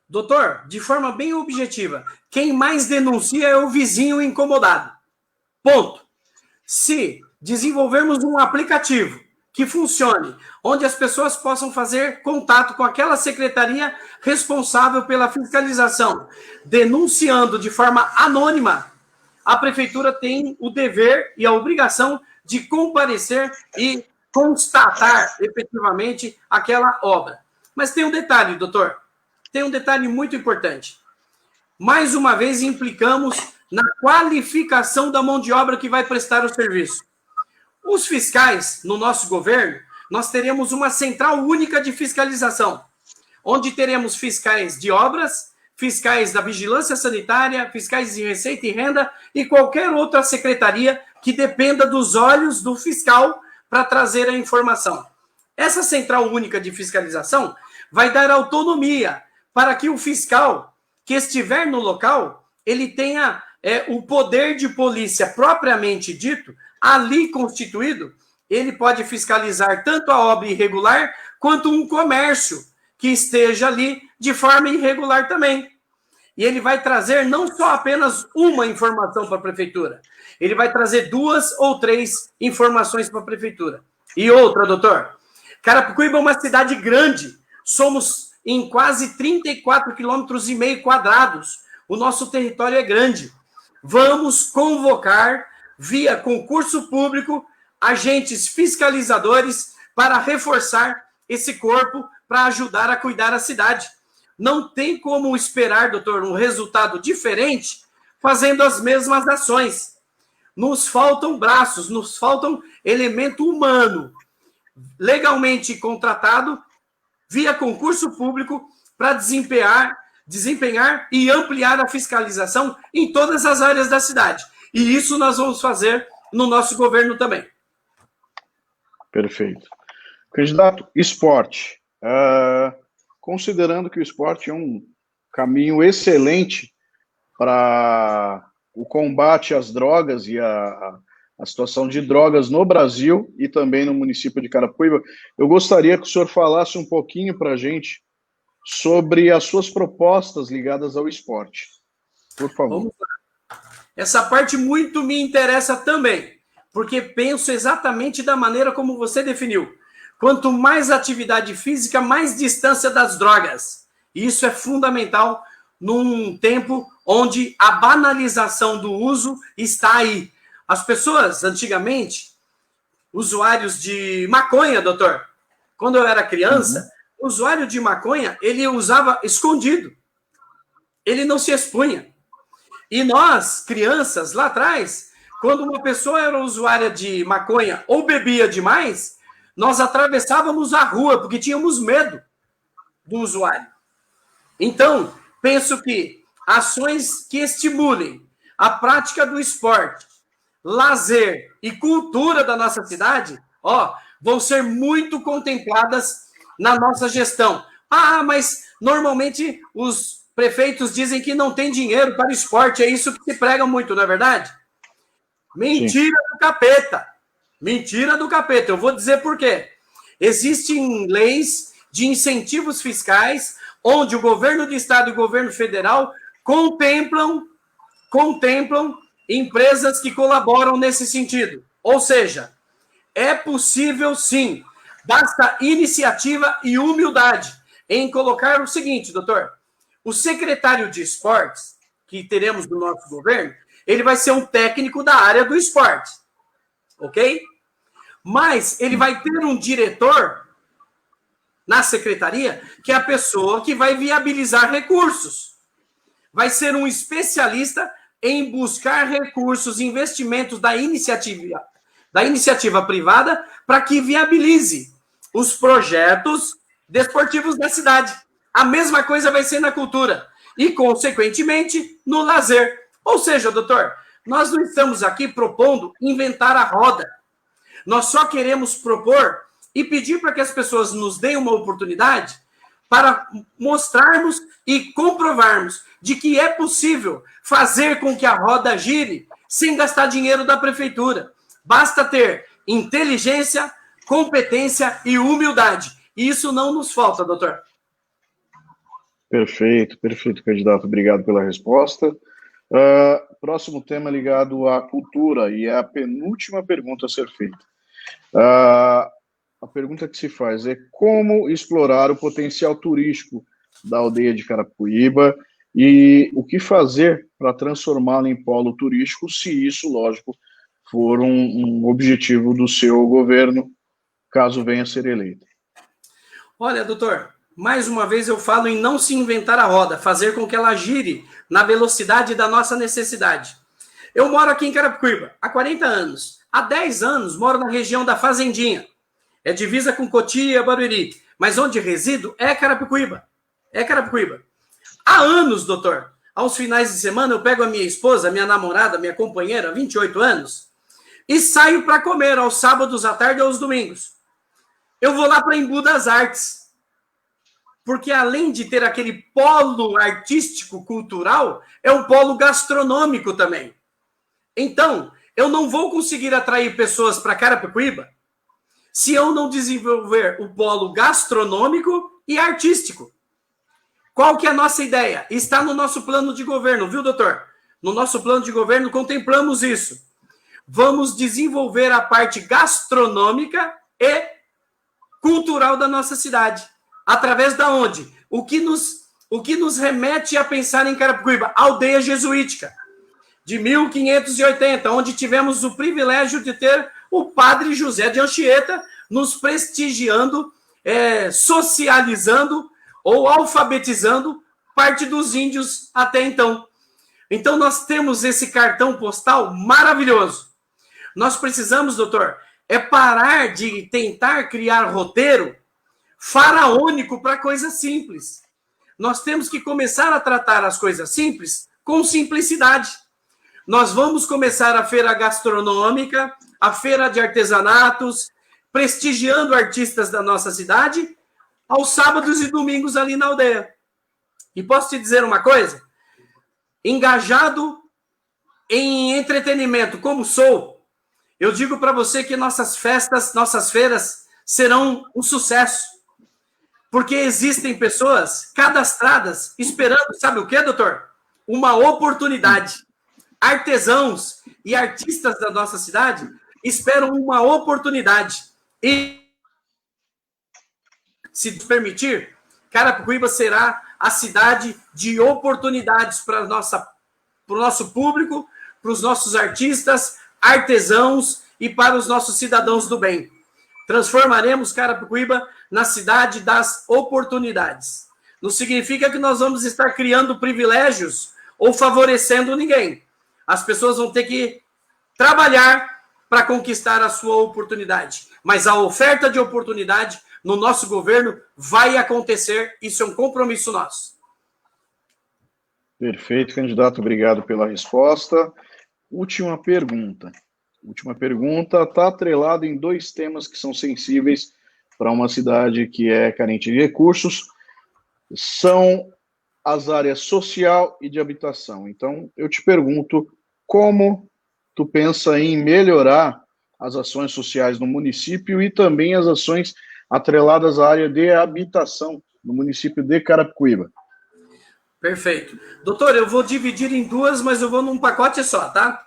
Speaker 2: Doutor, de forma bem objetiva, quem mais denuncia é o vizinho incomodado. Ponto. Se desenvolvermos um aplicativo que funcione, onde as pessoas possam fazer contato com aquela secretaria responsável pela fiscalização, denunciando de forma anônima, a prefeitura tem o dever e a obrigação de comparecer e constatar efetivamente aquela obra. Mas tem um detalhe, doutor, tem um detalhe muito importante. Mais uma vez, implicamos na qualificação da mão de obra que vai prestar o serviço. Os fiscais, no nosso governo, nós teremos uma central única de fiscalização, onde teremos fiscais de obras, fiscais da vigilância sanitária, fiscais de receita e renda e qualquer outra secretaria que dependa dos olhos do fiscal para trazer a informação. Essa central única de fiscalização vai dar autonomia para que o fiscal que estiver no local, ele tenha o poder de polícia propriamente dito, ali constituído, ele pode fiscalizar tanto a obra irregular quanto um comércio que esteja ali de forma irregular também. E ele vai trazer não só apenas uma informação para a prefeitura, ele vai trazer 2 ou 3 informações para a prefeitura. E outra, doutor, Carapicuíba é uma cidade grande, somos em quase 34,5 km². O nosso território é grande. Vamos convocar, via concurso público, agentes fiscalizadores para reforçar esse corpo para ajudar a cuidar da cidade. Não tem como esperar, doutor, um resultado diferente fazendo as mesmas ações. Nos faltam braços, nos faltam elemento humano legalmente contratado via concurso público para desempenhar e ampliar a fiscalização em todas as áreas da cidade. E isso nós vamos fazer no nosso governo também.
Speaker 1: Perfeito. Candidato, esporte. Considerando que o esporte é um caminho excelente para o combate às drogas e a situação de drogas no Brasil e também no município de Carapicuíba, eu gostaria que o senhor falasse um pouquinho para a gente sobre as suas propostas ligadas ao esporte. Por favor.
Speaker 2: Vamos lá. Essa parte muito me interessa também, porque penso exatamente da maneira como você definiu. Quanto mais atividade física, mais distância das drogas. Isso é fundamental num tempo onde a banalização do uso está aí. As pessoas, antigamente, usuários de maconha, doutor, quando eu era criança, o usuário de maconha, ele usava escondido. Ele não se expunha. E nós, crianças, lá atrás, quando uma pessoa era usuária de maconha ou bebia demais, nós atravessávamos a rua, porque tínhamos medo do usuário. Então, penso que ações que estimulem a prática do esporte, lazer e cultura da nossa cidade, vão ser muito contempladas na nossa gestão. Mas normalmente os prefeitos dizem que não tem dinheiro para o esporte, é isso que se prega muito, não é verdade? Mentira do capeta. Mentira do capeta. Eu vou dizer por quê. Existem leis de incentivos fiscais onde o governo do estado e o governo federal contemplam empresas que colaboram nesse sentido. Ou seja, é possível sim, basta iniciativa e humildade em colocar o seguinte, doutor, o secretário de esportes que teremos do nosso governo, ele vai ser um técnico da área do esporte, ok? Mas ele vai ter um diretor na secretaria que é a pessoa que vai viabilizar recursos. Vai ser um especialista em buscar recursos, investimentos da iniciativa privada para que viabilize os projetos desportivos da cidade. A mesma coisa vai ser na cultura e, consequentemente, no lazer. Ou seja, doutor, nós não estamos aqui propondo inventar a roda. Nós só queremos propor e pedir para que as pessoas nos deem uma oportunidade para mostrarmos e comprovarmos de que é possível fazer com que a roda gire sem gastar dinheiro da prefeitura. Basta ter inteligência, competência e humildade. E isso não nos falta, doutor.
Speaker 1: Perfeito, candidato. Obrigado pela resposta. Próximo tema ligado à cultura, e é a penúltima pergunta a ser feita. A pergunta que se faz é como explorar o potencial turístico da aldeia de Carapicuíba e o que fazer para transformá-la em polo turístico, se isso, lógico, for um objetivo do seu governo, caso venha a ser eleito.
Speaker 2: Olha, doutor, mais uma vez eu falo em não se inventar a roda, fazer com que ela gire na velocidade da nossa necessidade. Eu moro aqui em Carapicuíba há 40 anos. Há 10 anos moro na região da Fazendinha. É divisa com Cotia e Barueri. Mas onde resido é Carapicuíba. É Carapicuíba. Há anos, doutor, aos finais de semana eu pego a minha esposa, minha namorada, minha companheira, 28 anos, e saio para comer aos sábados à tarde ou aos domingos. Eu vou lá para Embu das Artes. Porque além de ter aquele polo artístico, cultural, é um polo gastronômico também. Então, eu não vou conseguir atrair pessoas para Carapicuíba se eu não desenvolver o polo gastronômico e artístico. Qual que é a nossa ideia? Está no nosso plano de governo, viu, doutor? No nosso plano de governo contemplamos isso. Vamos desenvolver a parte gastronômica e cultural da nossa cidade. Através da onde? O que nos remete a pensar em Carapicuíba? Aldeia jesuítica, de 1580, onde tivemos o privilégio de ter o padre José de Anchieta nos prestigiando, socializando ou alfabetizando parte dos índios até então. Então, nós temos esse cartão postal maravilhoso. Nós precisamos, doutor, parar de tentar criar roteiro faraônico para coisas simples. Nós temos que começar a tratar as coisas simples com simplicidade. Nós vamos começar a feira gastronômica, a feira de artesanatos, prestigiando artistas da nossa cidade, aos sábados e domingos ali na aldeia. E posso te dizer uma coisa? Engajado em entretenimento, como sou, eu digo para você que nossas festas, nossas feiras serão um sucesso. Porque existem pessoas cadastradas esperando, sabe o quê, doutor? Uma oportunidade. Artesãos e artistas da nossa cidade esperam uma oportunidade. E, se permitir, Carapicuíba será a cidade de oportunidades para o nosso público, para os nossos artistas, artesãos e para os nossos cidadãos do bem. Transformaremos Carapicuíba na cidade das oportunidades. Não significa que nós vamos estar criando privilégios ou favorecendo ninguém. As pessoas vão ter que trabalhar para conquistar a sua oportunidade. Mas a oferta de oportunidade no nosso governo vai acontecer. Isso é um compromisso nosso.
Speaker 1: Perfeito, candidato. Obrigado pela resposta. Última pergunta. Última pergunta está atrelada em dois temas que são sensíveis para uma cidade que é carente de recursos. São as áreas social e de habitação. Então, eu te pergunto, como tu pensa em melhorar as ações sociais no município e também as ações atreladas à área de habitação no município de Carapicuíba?
Speaker 2: Perfeito. Doutor, eu vou dividir em duas, mas eu vou num pacote só, tá?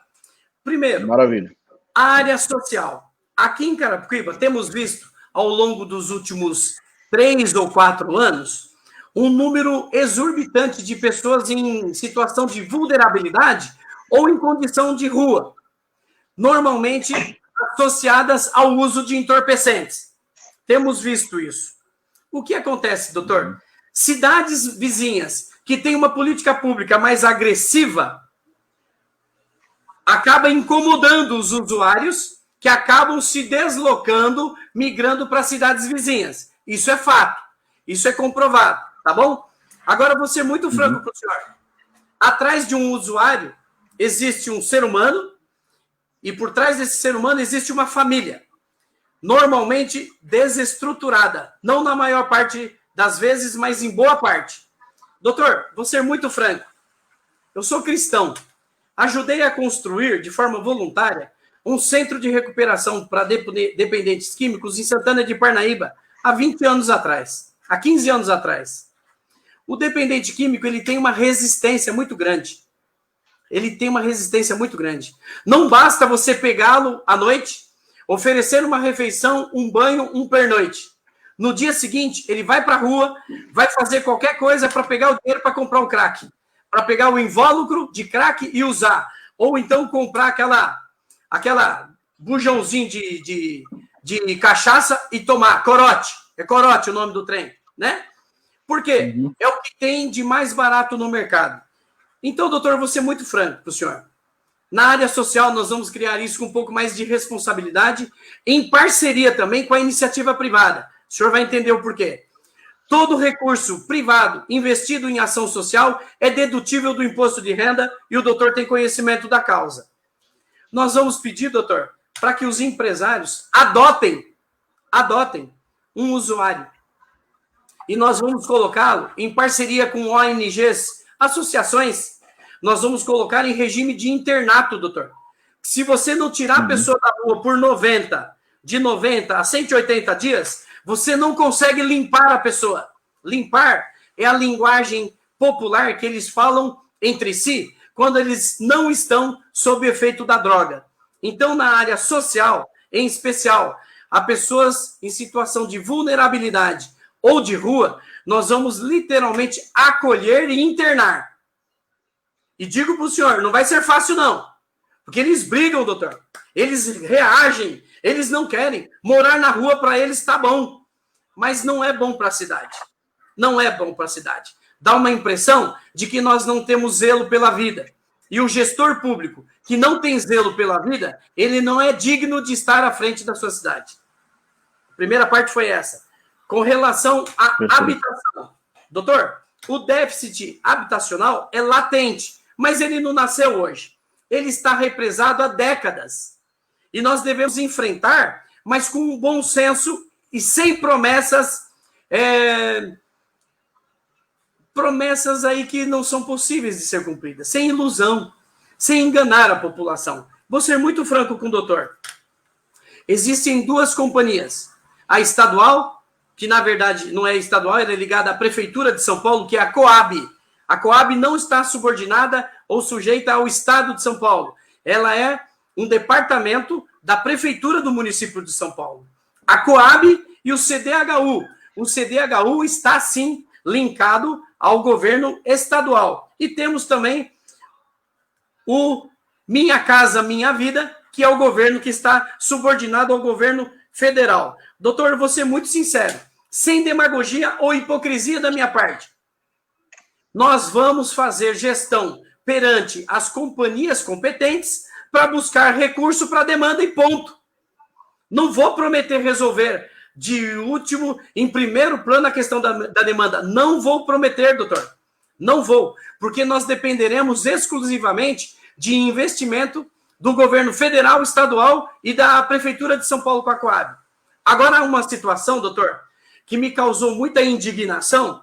Speaker 2: Primeiro,
Speaker 1: maravilha.
Speaker 2: A área social. Aqui em Carapicuíba, temos visto, ao longo dos últimos 3 ou 4 anos, um número exorbitante de pessoas em situação de vulnerabilidade ou em condição de rua, normalmente associadas ao uso de entorpecentes. Temos visto isso. O que acontece, doutor? Cidades vizinhas que têm uma política pública mais agressiva acaba incomodando os usuários que acabam se deslocando, migrando para cidades vizinhas. Isso é fato. Isso é comprovado, tá bom? Agora, vou ser muito franco para o senhor. Atrás de um usuário existe um ser humano e por trás desse ser humano existe uma família, normalmente desestruturada. Não na maior parte das vezes, mas em boa parte. Doutor, vou ser muito franco. Eu sou cristão. Ajudei a construir, de forma voluntária, um centro de recuperação para dependentes químicos em Santana de Parnaíba, há 20 anos atrás, há 15 anos atrás. O dependente químico, ele tem uma resistência muito grande. Ele tem uma resistência muito grande. Não basta você pegá-lo à noite, oferecer uma refeição, um banho, um pernoite. No dia seguinte, ele vai para a rua, vai fazer qualquer coisa para pegar o dinheiro para comprar um crack, para pegar o invólucro de crack e usar. Ou então comprar aquela bujãozinho de cachaça e tomar. Corote. É corote o nome do trem, né? Por quê? É o que tem de mais barato no mercado. Então, doutor, vou ser muito franco para o senhor. Na área social, nós vamos criar isso com um pouco mais de responsabilidade, em parceria também com a iniciativa privada. O senhor vai entender o porquê. Todo recurso privado investido em ação social é dedutível do imposto de renda e o doutor tem conhecimento da causa. Nós vamos pedir, doutor, para que os empresários adotem um usuário. E nós vamos colocá-lo em parceria com ONGs, associações. Nós vamos colocar em regime de internato, doutor. Se você não tirar a pessoa da rua por 90, de 90 a 180 dias, você não consegue limpar a pessoa. Limpar é a linguagem popular que eles falam entre si quando eles não estão sob efeito da droga. Então, na área social, em especial, a pessoas em situação de vulnerabilidade ou de rua, nós vamos literalmente acolher e internar. E digo para o senhor, não vai ser fácil não, porque eles brigam, doutor, eles reagem, eles não querem. Morar na rua para eles está bom, mas não é bom para a cidade. Não é bom para a cidade. Dá uma impressão de que nós não temos zelo pela vida. E o gestor público que não tem zelo pela vida, ele não é digno de estar à frente da sua cidade. A primeira parte foi essa. Com relação à habitação. Doutor, o déficit habitacional é latente, mas ele não nasceu hoje. Ele está represado há décadas. E nós devemos enfrentar, mas com um bom senso e sem promessas, promessas aí que não são possíveis de ser cumpridas, sem ilusão, sem enganar a população. Vou ser muito franco com o doutor. Existem duas companhias. A estadual, que na verdade não é estadual, ela é ligada à Prefeitura de São Paulo, que é a Coab. A Coab não está subordinada ou sujeita ao Estado de São Paulo. Ela é um departamento da Prefeitura do município de São Paulo. A Coab e o CDHU. O CDHU está, sim, linkado ao governo estadual. E temos também o Minha Casa Minha Vida, que é o governo que está subordinado ao governo federal. Doutor, eu vou ser muito sincero, sem demagogia ou hipocrisia da minha parte. Nós vamos fazer gestão perante as companhias competentes para buscar recurso para demanda e ponto. Não vou prometer resolver de último, em primeiro plano, a questão da demanda. Não vou prometer, doutor. Não vou, porque nós dependeremos exclusivamente de investimento do governo federal, estadual e da Prefeitura de São Paulo com a Coab. Agora, uma situação, doutor, que me causou muita indignação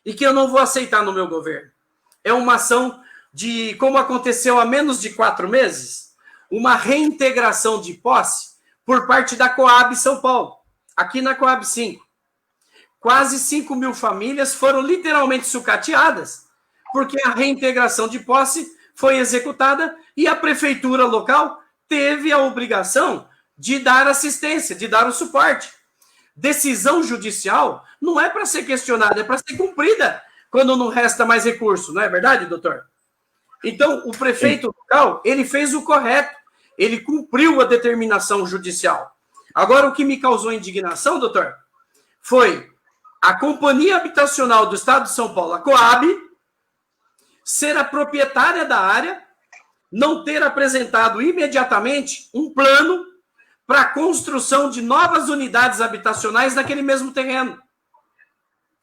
Speaker 2: e que eu não vou aceitar no meu governo. É uma ação de, como aconteceu há menos de 4 meses, uma reintegração de posse por parte da Coab São Paulo, aqui na Coab 5. Quase 5 mil famílias foram literalmente sucateadas, porque a reintegração de posse foi executada e a prefeitura local teve a obrigação de dar assistência, de dar o suporte. Decisão judicial não é para ser questionada, é para ser cumprida quando não resta mais recurso, não é verdade, doutor? Então, o prefeito local, ele fez o correto, ele cumpriu a determinação judicial. Agora, o que me causou indignação, doutor, foi a Companhia Habitacional do Estado de São Paulo, a Coab, ser a proprietária da área, não ter apresentado imediatamente um plano para a construção de novas unidades habitacionais naquele mesmo terreno.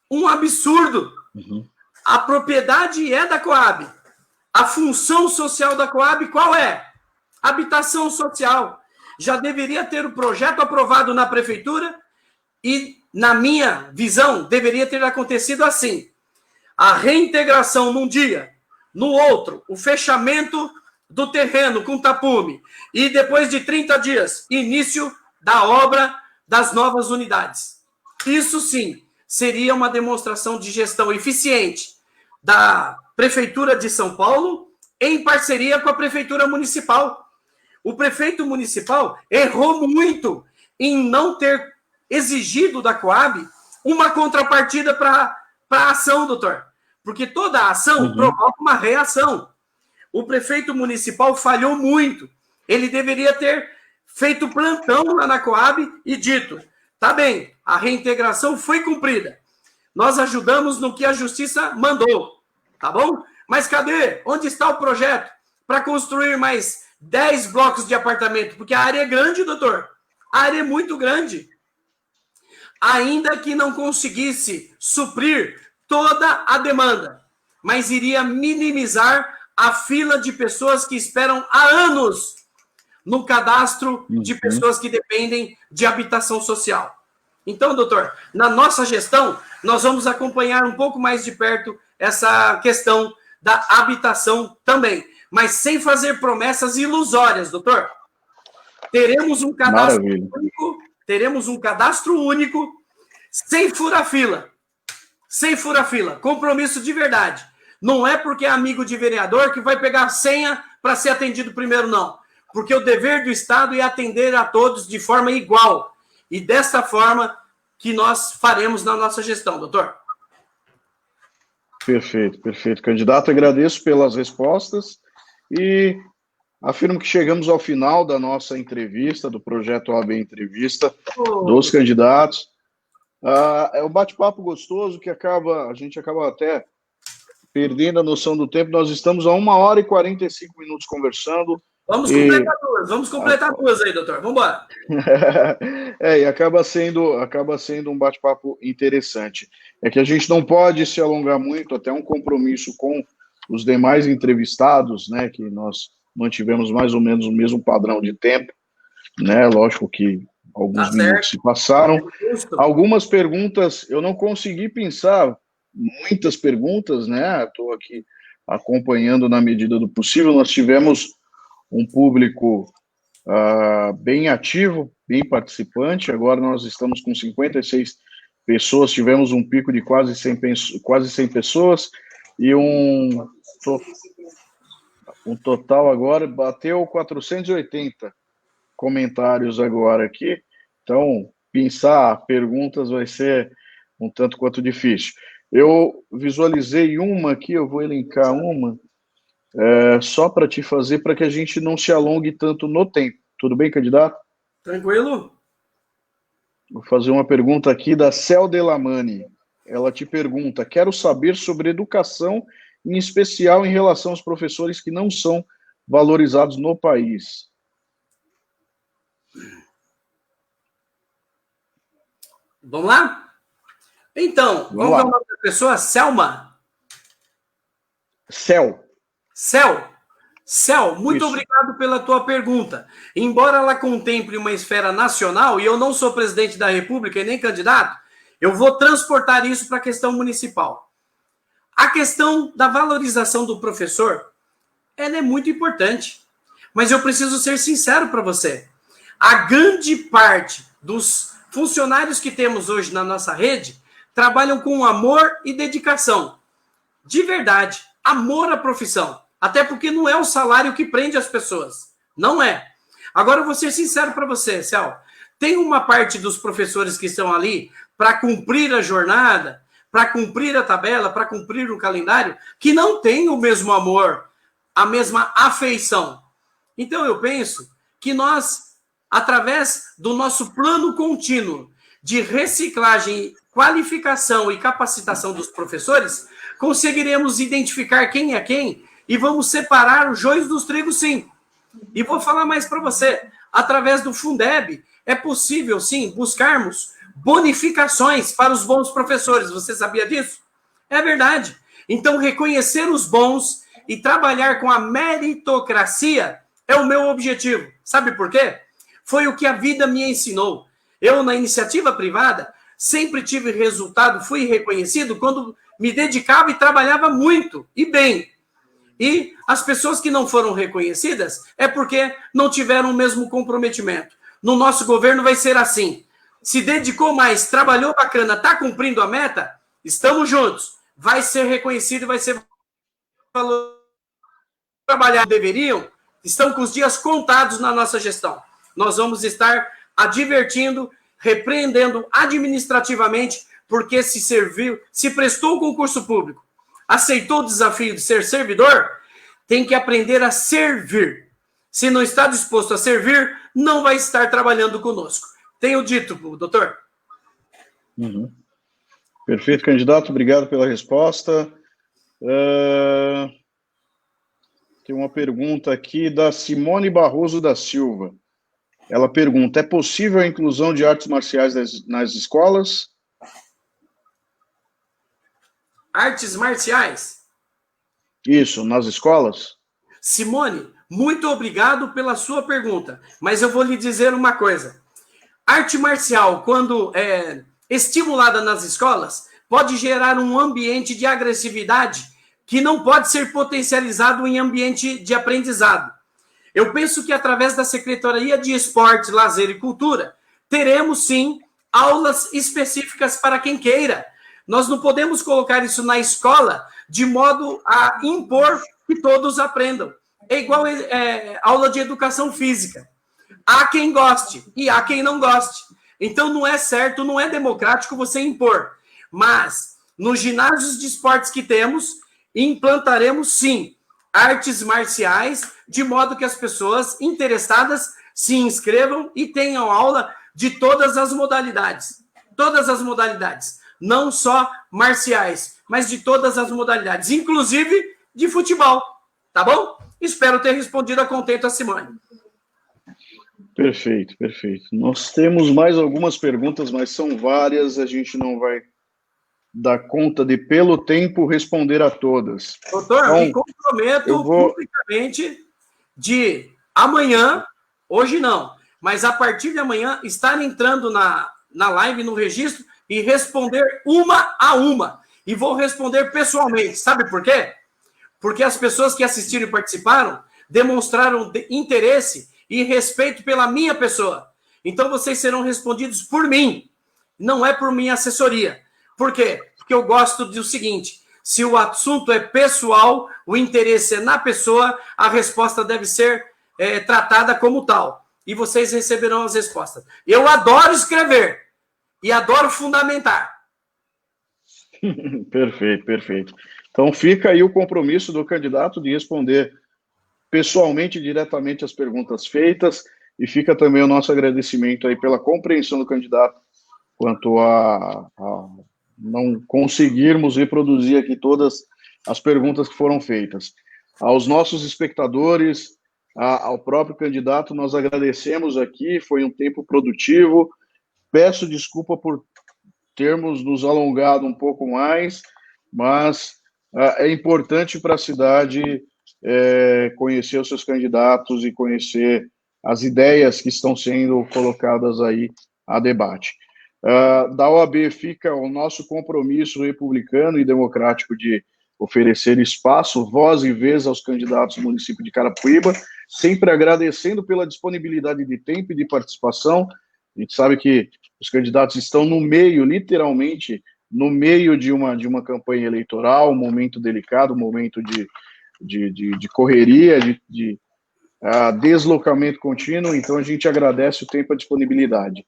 Speaker 2: Um absurdo. Uhum. A propriedade é da Coab. A função social da Coab qual é? Habitação social. Já deveria ter o projeto aprovado na prefeitura e, na minha visão, deveria ter acontecido assim. A reintegração num dia, no outro, o fechamento do terreno com tapume e depois de 30 dias, início da obra das novas unidades. Isso sim, seria uma demonstração de gestão eficiente da Prefeitura de São Paulo em parceria com a Prefeitura Municipal. O prefeito municipal errou muito em não ter exigido da Coab uma contrapartida para a ação, doutor. Porque toda ação provoca uma reação. O prefeito municipal falhou muito. Ele deveria ter feito plantão lá na Coab e dito, tá bem, a reintegração foi cumprida. Nós ajudamos no que a justiça mandou, tá bom? Mas cadê? Onde está o projeto para construir mais 10 blocos de apartamento? Porque a área é grande, doutor. A área é muito grande. Ainda que não conseguisse suprir toda a demanda, mas iria minimizar a fila de pessoas que esperam há anos no cadastro de pessoas que dependem de habitação social. Então, doutor, na nossa gestão, nós vamos acompanhar um pouco mais de perto essa questão da habitação também, mas sem fazer promessas ilusórias, doutor. Teremos um cadastro
Speaker 1: Maravilha.
Speaker 2: único, sem fura-fila. Sem fura-fila. Compromisso de verdade. Não é porque é amigo de vereador que vai pegar a senha para ser atendido primeiro, não. Porque o dever do Estado é atender a todos de forma igual. E dessa forma que nós faremos na nossa gestão, doutor.
Speaker 1: Perfeito, perfeito. Candidato, agradeço pelas respostas e afirmo que chegamos ao final da nossa entrevista, do projeto OAB Entrevista, dos candidatos. É um bate-papo gostoso que a gente acaba até perdendo a noção do tempo. Nós estamos a 1h e 45 minutos conversando.
Speaker 2: Vamos completar duas aí, doutor. Vamos embora.
Speaker 1: E acaba sendo um bate-papo interessante. É que a gente não pode se alongar muito, até um compromisso com os demais entrevistados, né, que nós mantivemos mais ou menos o mesmo padrão de tempo, né, lógico que alguns minutos se passaram. Algumas perguntas, eu não consegui pensar muitas perguntas, né, estou aqui acompanhando na medida do possível. Nós tivemos um público bem ativo, bem participante. Agora nós estamos com 56 pessoas, tivemos um pico de quase 100 pessoas e um total agora bateu 480 comentários agora aqui. Então, pensar perguntas vai ser um tanto quanto difícil. Eu visualizei uma aqui, eu vou elencar uma, só para te fazer, para que a gente não se alongue tanto no tempo. Tudo bem, candidato?
Speaker 2: Tranquilo.
Speaker 1: Vou fazer uma pergunta aqui da Cel Delamani. Ela te pergunta: quero saber sobre educação, em especial em relação aos professores que não são valorizados no país.
Speaker 2: Vamos lá? Então, qual é o nome da pessoa? Selma?
Speaker 1: Cel,
Speaker 2: muito
Speaker 1: Isso.
Speaker 2: Obrigado pela tua pergunta. Embora ela contemple uma esfera nacional, e eu não sou presidente da República e nem candidato, eu vou transportar isso para a questão municipal. A questão da valorização do professor, ela é muito importante. Mas eu preciso ser sincero para você. A grande parte dos funcionários que temos hoje na nossa rede trabalham com amor e dedicação. De verdade, amor à profissão. Até porque não é o salário que prende as pessoas. Não é. Agora eu vou ser sincero para você, Cel. Tem uma parte dos professores que estão ali para cumprir a jornada, para cumprir a tabela, para cumprir o calendário, que não tem o mesmo amor, a mesma afeição. Então eu penso que nós, através do nosso plano contínuo de reciclagem, qualificação e capacitação dos professores, conseguiremos identificar quem é quem e vamos separar os joios dos trigos, sim. E vou falar mais para você. Através do Fundeb, é possível, sim, buscarmos bonificações para os bons professores. Você sabia disso? É verdade. Então, reconhecer os bons e trabalhar com a meritocracia é o meu objetivo. Sabe por quê? Foi o que a vida me ensinou. Eu, na iniciativa privada, sempre tive resultado, fui reconhecido quando me dedicava e trabalhava muito e bem. E as pessoas que não foram reconhecidas é porque não tiveram o mesmo comprometimento. No nosso governo vai ser assim. Se dedicou mais, trabalhou bacana, está cumprindo a meta, estamos juntos. Vai ser reconhecido e vai ser valorizado. Trabalhar deveriam, estão com os dias contados na nossa gestão. Nós vamos estar advertindo, repreendendo administrativamente, porque se serviu, se prestou o concurso público, aceitou o desafio de ser servidor, tem que aprender a servir. Se não está disposto a servir, não vai estar trabalhando conosco. Tenho dito, doutor.
Speaker 1: Uhum. Perfeito, candidato. Obrigado pela resposta. Tem uma pergunta aqui da Simone Barroso da Silva. Ela pergunta: é possível a inclusão de artes marciais nas escolas?
Speaker 2: Artes marciais?
Speaker 1: Isso, nas escolas?
Speaker 2: Simone, muito obrigado pela sua pergunta, mas eu vou lhe dizer uma coisa. Arte marcial, quando estimulada nas escolas, pode gerar um ambiente de agressividade que não pode ser potencializado em ambiente de aprendizado. Eu penso que através da Secretaria de Esporte, Lazer e Cultura, teremos sim aulas específicas para quem queira. Nós não podemos colocar isso na escola de modo a impor que todos aprendam. É igual aula de educação física. Há quem goste e há quem não goste. Então não é certo, não é democrático você impor. Mas nos ginásios de esportes que temos, implantaremos sim artes marciais, de modo que as pessoas interessadas se inscrevam e tenham aula de todas as modalidades. Todas as modalidades. Não só marciais, mas de todas as modalidades, inclusive de futebol. Tá bom? Espero ter respondido a contento a Simone.
Speaker 1: Perfeito, perfeito. Nós temos mais algumas perguntas, mas são várias, a gente não vai dar conta de, pelo tempo, responder a todas.
Speaker 2: Doutor, então, me comprometo publicamente de amanhã, hoje não, mas a partir de amanhã, estar entrando na live, no registro, e responder uma a uma. E vou responder pessoalmente. Sabe por quê? Porque as pessoas que assistiram e participaram demonstraram interesse e respeito pela minha pessoa. Então, vocês serão respondidos por mim, não é por minha assessoria. Por quê? Porque eu gosto do seguinte: se o assunto é pessoal, o interesse é na pessoa, a resposta deve ser tratada como tal. E vocês receberão as respostas. Eu adoro escrever e adoro fundamentar.
Speaker 1: Perfeito, perfeito. Então, fica aí o compromisso do candidato de responder pessoalmente, diretamente as perguntas feitas, e fica também o nosso agradecimento aí pela compreensão do candidato quanto a não conseguirmos reproduzir aqui todas as perguntas que foram feitas. Aos nossos espectadores, ao próprio candidato, nós agradecemos aqui, foi um tempo produtivo. Peço desculpa por termos nos alongado um pouco mais, mas é importante para a cidade conhecer os seus candidatos e conhecer as ideias que estão sendo colocadas aí a debate. Da OAB fica o nosso compromisso republicano e democrático de oferecer espaço, voz e vez aos candidatos do município de Carapicuíba, sempre agradecendo pela disponibilidade de tempo e de participação. A gente sabe que os candidatos estão no meio, literalmente, no meio de uma campanha eleitoral, um momento delicado, um momento de correria, de deslocamento contínuo, então a gente agradece o tempo e a disponibilidade.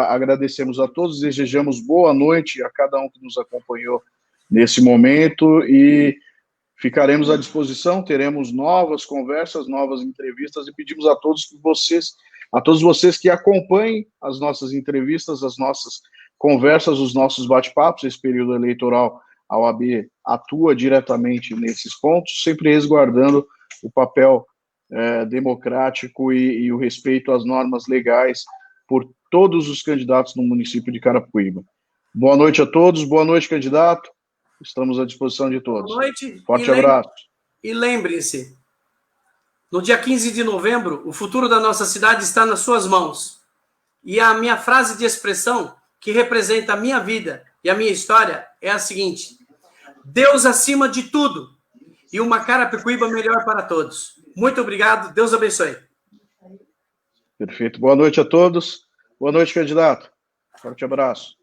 Speaker 1: Agradecemos a todos, desejamos boa noite a cada um que nos acompanhou nesse momento e ficaremos à disposição, teremos novas conversas, novas entrevistas e pedimos a todos vocês que acompanhem as nossas entrevistas, as nossas conversas, os nossos bate-papos. Esse período eleitoral, a OAB atua diretamente nesses pontos, sempre resguardando o papel democrático e o respeito às normas legais por todos os candidatos no município de Carapicuíba. Boa noite a todos, boa noite, candidato. Estamos à disposição de todos.
Speaker 2: Boa noite.
Speaker 1: Forte abraço.
Speaker 2: E lembre-se, no dia 15 de novembro, o futuro da nossa cidade está nas suas mãos. E a minha frase de expressão, que representa a minha vida e a minha história, é a seguinte: Deus acima de tudo e uma Carapicuíba melhor para todos. Muito obrigado, Deus abençoe.
Speaker 1: Perfeito. Boa noite a todos. Boa noite, candidato. Forte abraço.